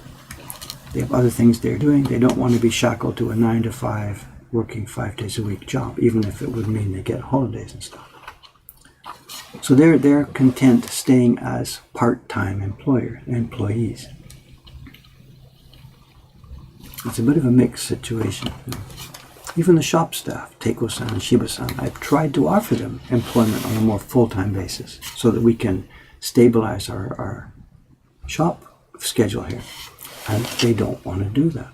They have other things they're doing. They don't want to be shackled to a 9 to 5, working 5 days a week job, even if it would mean they get holidays and stuff. So they're content staying as part-time employees. It's a bit of a mixed situation. Even the shop staff, Teiko-san and Shiba-san, I've tried to offer them employment on a more full-time basis so that we can stabilize our shop schedule here. And they don't want to do that.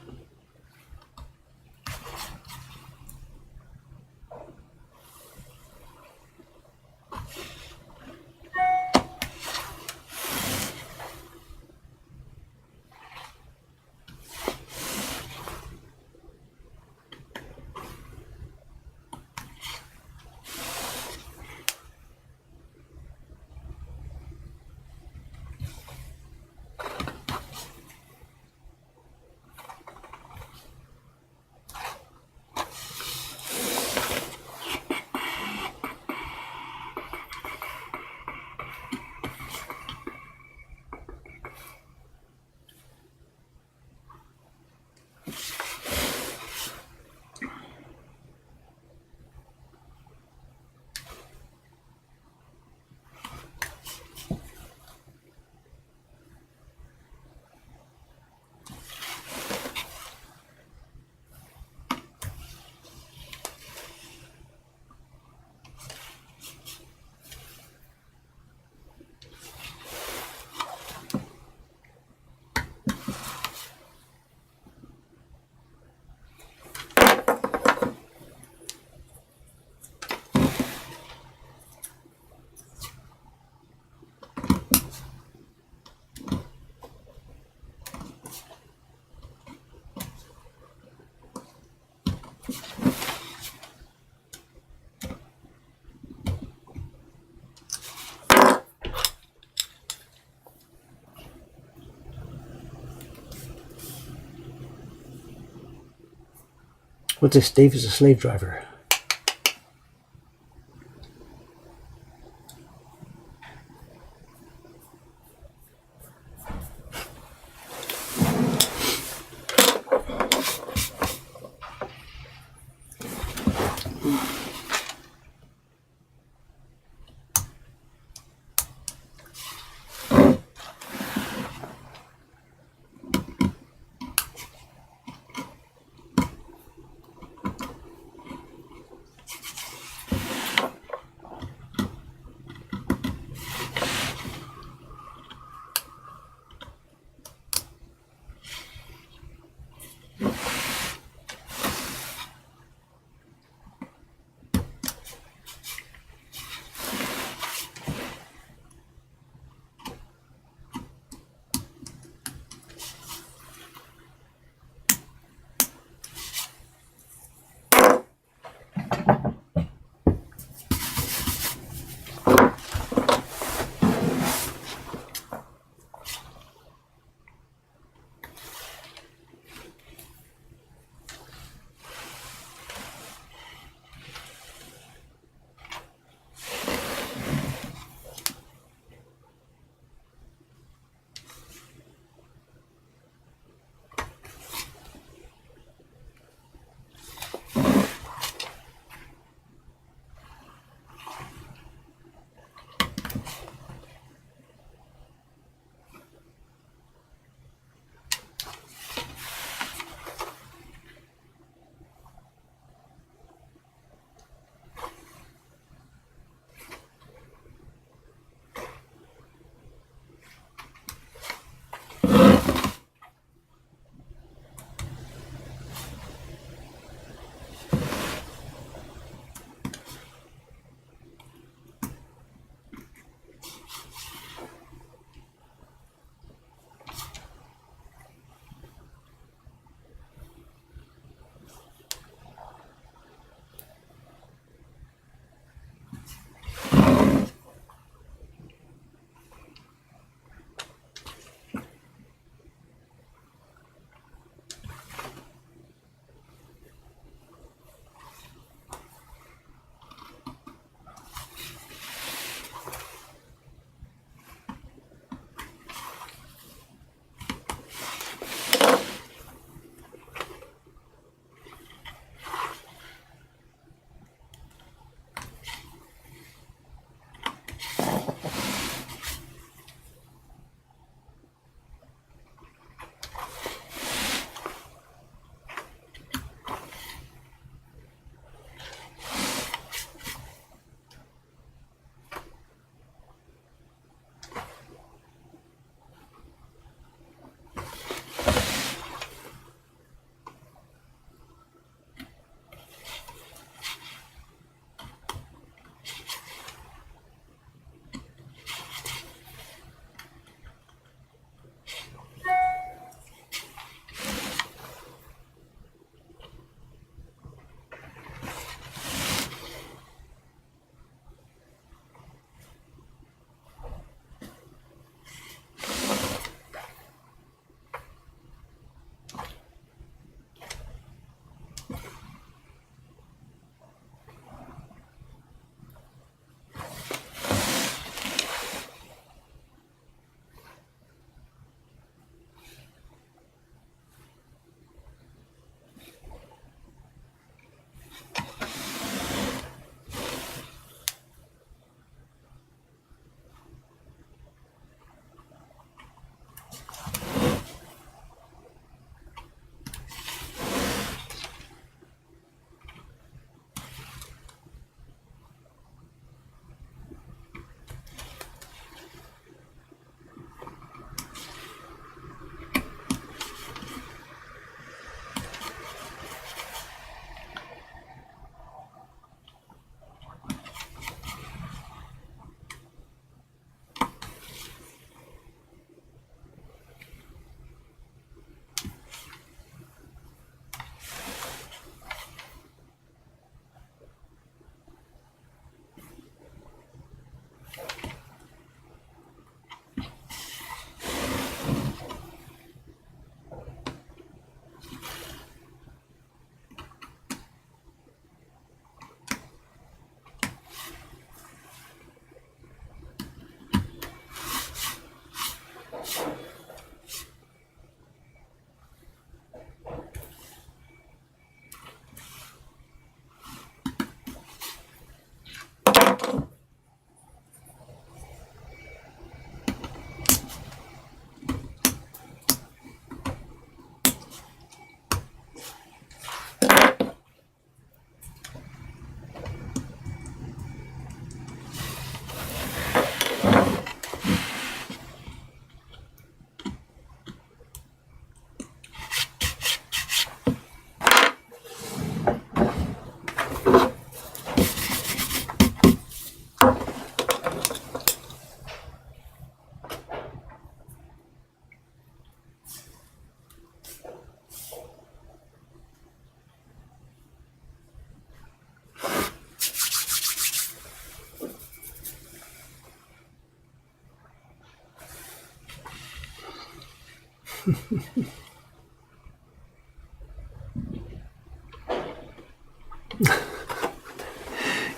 What's this? Dave is a slave driver.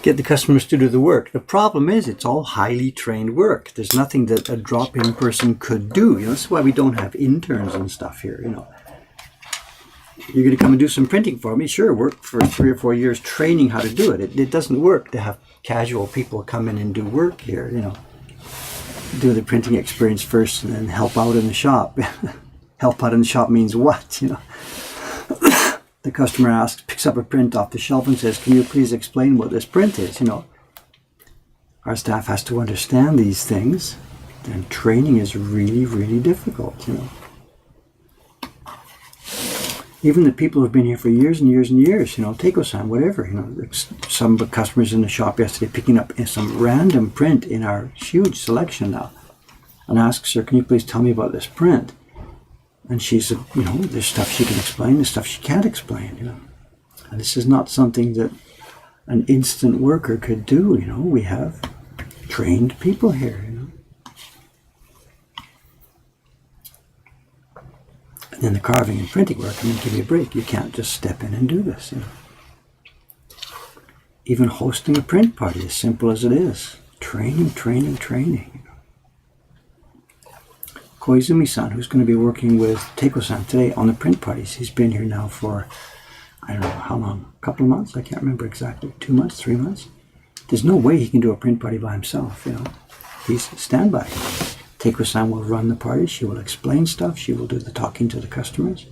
Get the customers to do the work. The problem is it's all highly trained work. There's nothing that a drop-in person could do. That's why we don't have interns and stuff here. You're going to come and do some printing for me? Sure, work for 3 or 4 years training how to do it. It doesn't work to have casual people come in and do work here, Do the printing experience first and then help out in the shop. Help out in the shop means what, The customer asks, picks up a print off the shelf and says, can you please explain what this print is? Our staff has to understand these things, and training is really, really difficult, Even the people who've been here for years and years and years, Teiko-san, whatever, some customers in the shop yesterday picking up some random print in our huge selection now and asks her, can you please tell me about this print? And she said, there's stuff she can explain, there's stuff she can't explain, And this is not something that an instant worker could do, We have trained people here, And then the carving and printing work, give me a break. You can't just step in and do this, Even hosting a print party, as simple as it is. Training. Koizumi-san, who's going to be working with Teiko-san today on the print parties. He's been here now for, I don't know how long, a couple of months? I can't remember exactly. 2 months, 3 months? There's no way he can do a print party by himself, He's standby. Teiko-san will run the party. She will explain stuff. She will do the talking to the customers.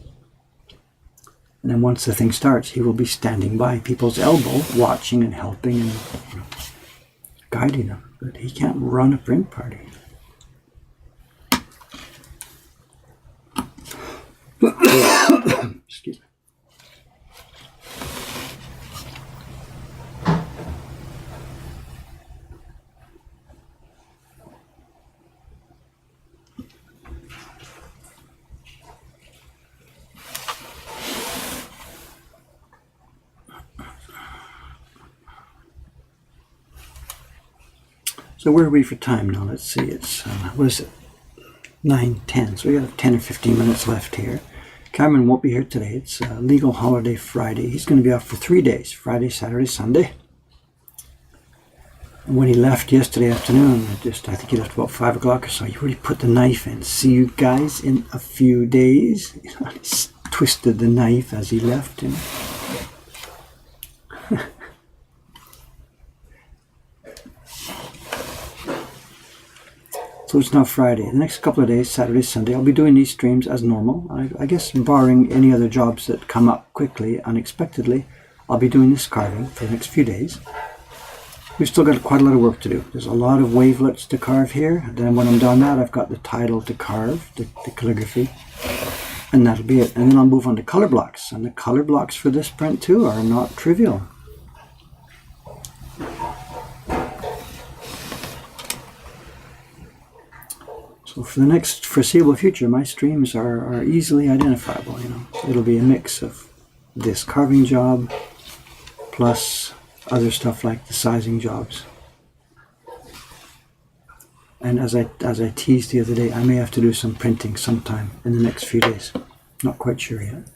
And then once the thing starts, he will be standing by people's elbow, watching and helping and guiding them. But he can't run a print party. Excuse me. So where are we for time now? Let's see. It's what is it? 9:10. So we got 10 or 15 minutes left here. Cameron won't be here today. It's legal holiday Friday. He's going to be off for 3 days. Friday, Saturday, Sunday. And when he left yesterday afternoon, I think he left about 5 o'clock or so, he already put the knife in. See you guys in a few days. He twisted the knife as he left. So it's now Friday. The next couple of days, Saturday, Sunday, I'll be doing these streams as normal. I guess barring any other jobs that come up quickly, unexpectedly, I'll be doing this carving for the next few days. We've still got quite a lot of work to do. There's a lot of wavelets to carve here. Then when I'm done that, I've got the title to carve, the calligraphy, and that'll be it. And then I'll move on to color blocks. And the color blocks for this print too are not trivial. So for the next foreseeable future, my streams are easily identifiable. It'll be a mix of this carving job plus other stuff like the sizing jobs. And as I teased the other day, I may have to do some printing sometime in the next few days. Not quite sure yet.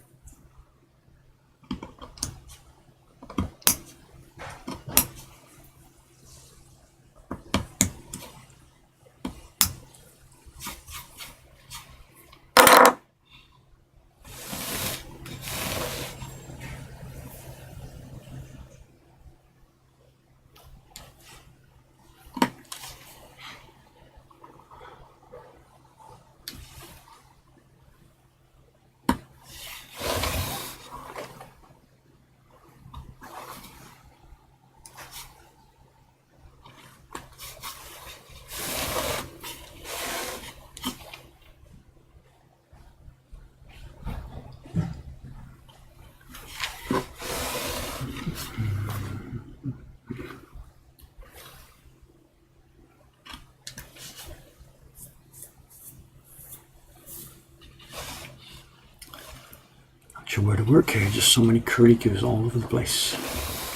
Where to work here, just so many curlicues all over the place.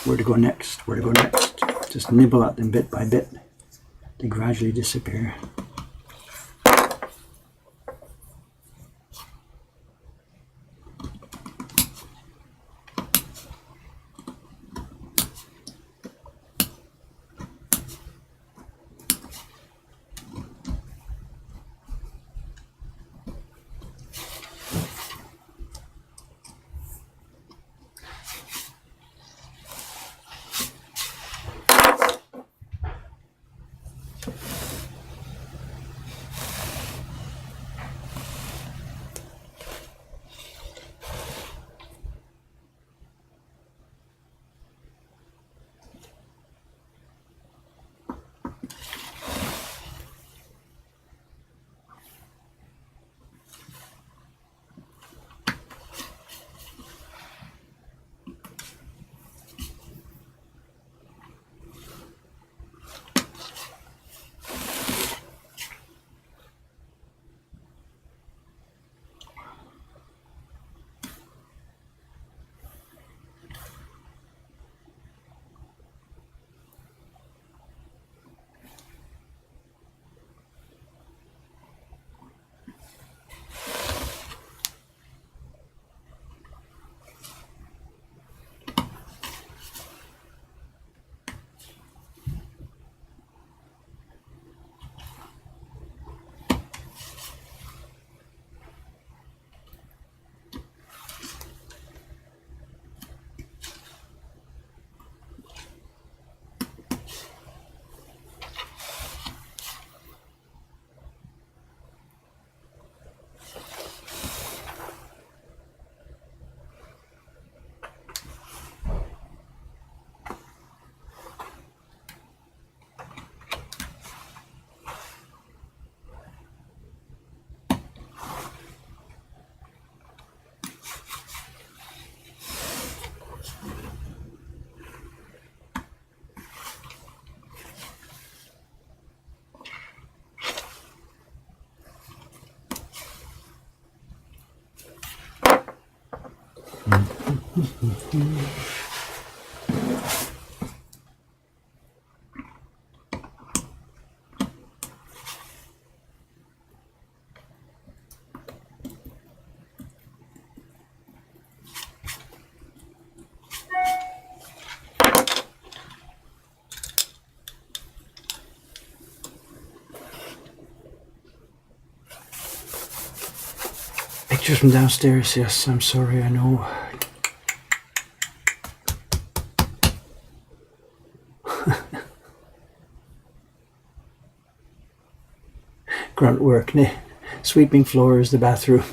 Where to go next, just nibble at them bit by bit. They gradually disappear. Pictures from downstairs, yes, I'm sorry, I know. Grunt work, sweeping floors, the bathroom.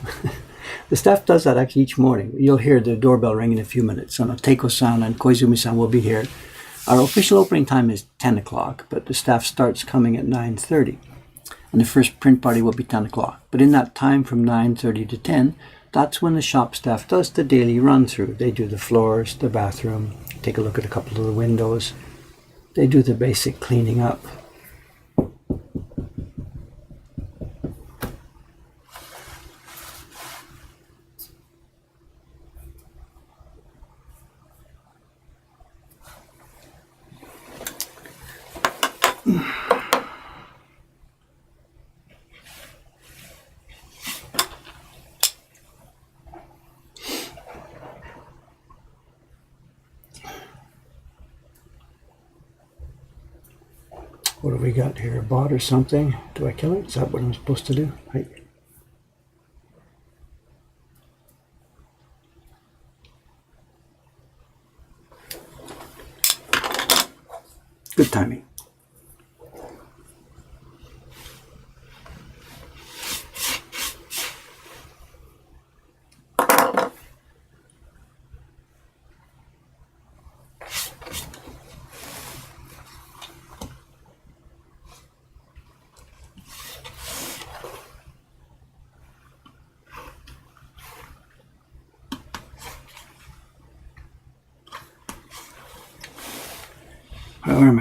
The staff does that actually each morning. You'll hear the doorbell ring in a few minutes. And Teiko-san and Koizumi-san will be here. Our official opening time is 10 o'clock, but the staff starts coming at 9:30. And the first print party will be 10 o'clock. But in that time from 9:30 to 10, that's when the shop staff does the daily run through. They do the floors, the bathroom, take a look at a couple of the windows. They do the basic cleaning up. What have we got here? A bot or something? Do I kill it? Is that what I'm supposed to do? Right. Good timing.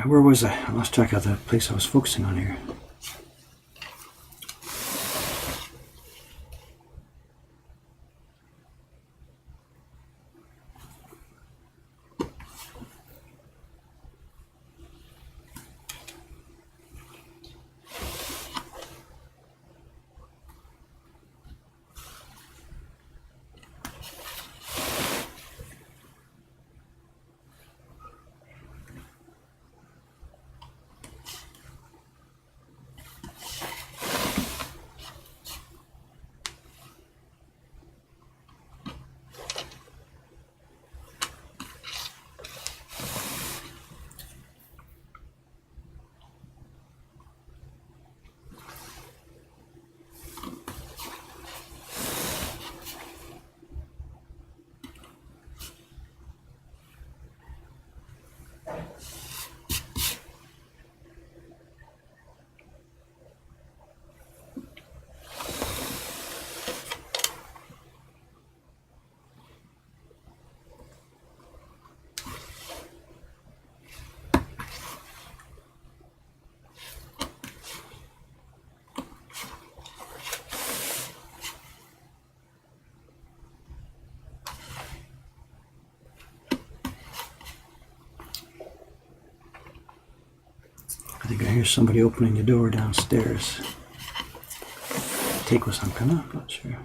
Where was I? I lost track of the place I was focusing on here. I think I hear somebody opening the door downstairs. Teiko-san kana? I'm not sure.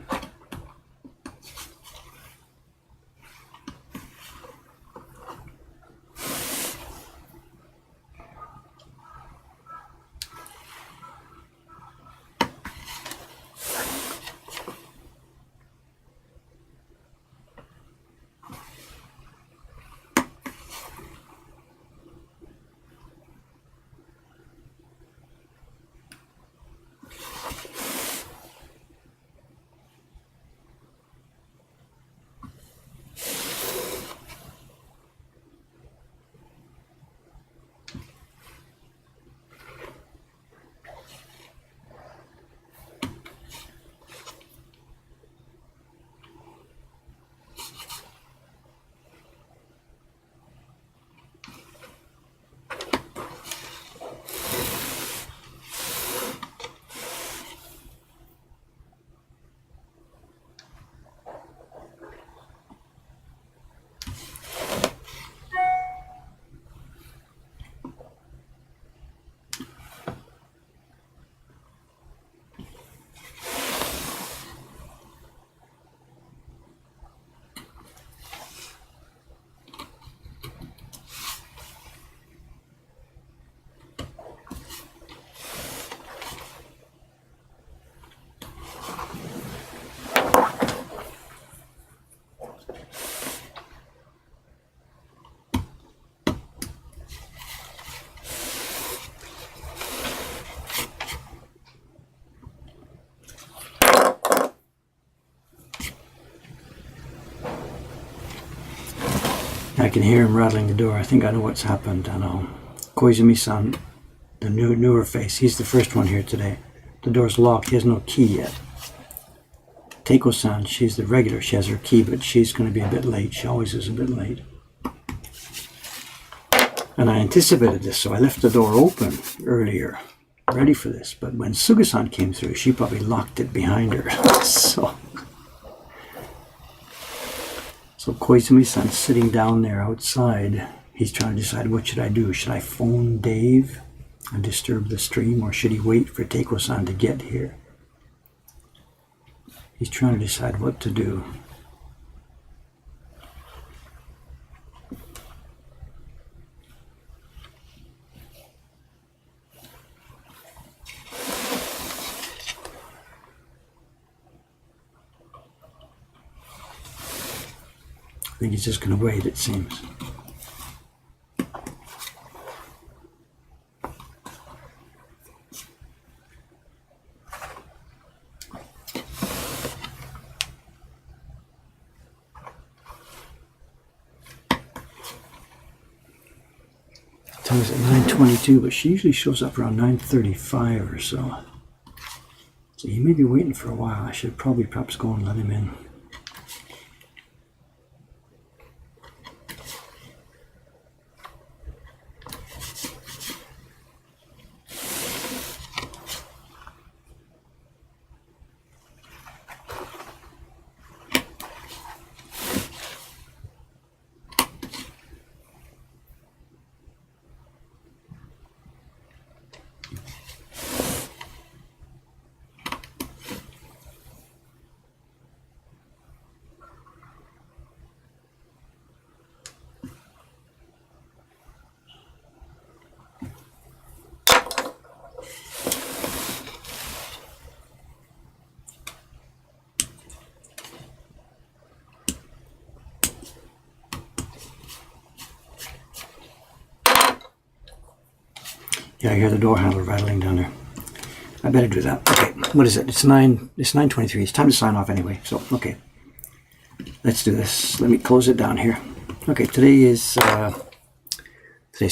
I can hear him rattling the door. I think I know what's happened. I know. Koizumi-san, the newer face, he's the first one here today. The door's locked. He has no key yet. Teiko-san, she's the regular. She has her key, but she's going to be a bit late. She always is a bit late. And I anticipated this, so I left the door open earlier, ready for this. But when Suga-san came through, she probably locked it behind her. So Koizumi-san's sitting down there outside. He's trying to decide, what should I do? Should I phone Dave and disturb the stream, or should he wait for Teiko-san to get here? He's trying to decide what to do. I think he's just going to wait, it seems. Time is at 9:22, but she usually shows up around 9:35 or so. So he may be waiting for a while. I should probably perhaps go and let him in. Yeah, I hear the door handle rattling down there. I better do that. Okay, what is it? It's 9:23. It's time to sign off anyway. So, okay. Let's do this. Let me close it down here. Okay, today's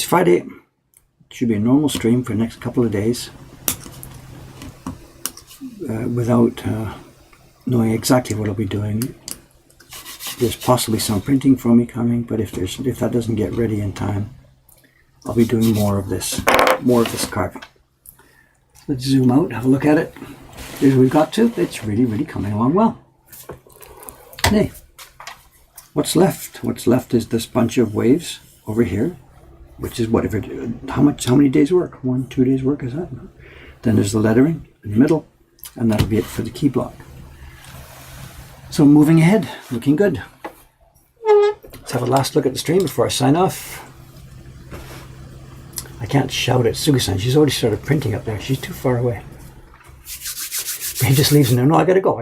Friday. It should be a normal stream for the next couple of days. Without knowing exactly what I'll be doing. There's possibly some printing for me coming, but if that doesn't get ready in time, I'll be doing more of this carving. Let's zoom out, have a look at it. Here's what we've got to. It's really, really coming along well. Hey, what's left? What's left is this bunch of waves over here, which is whatever. How many days work? 1-2 days work, is that? Then there's the lettering in the middle, and that'll be it for the key block. So moving ahead, looking good. Let's have a last look at the stream before I sign off. I can't shout at Suga-san. She's already started printing up there. She's too far away. He just leaves in there. No, I gotta go.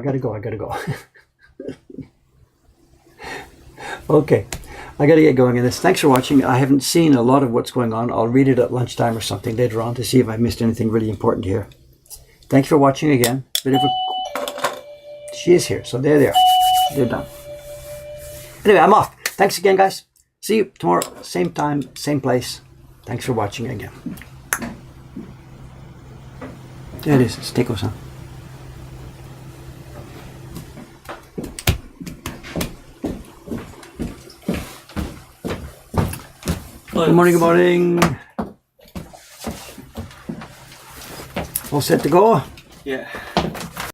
Okay, I gotta get going in this. Thanks for watching. I haven't seen a lot of what's going on. I'll read it at lunchtime or something later on to see if I missed anything really important here. Thank you for watching again. She is here, so there they are. They're done. Anyway, I'm off. Thanks again, guys. See you tomorrow, same time, same place. Thanks for watching again. There it is. It's Teiko-san. Good morning, good morning. All set to go? Yeah.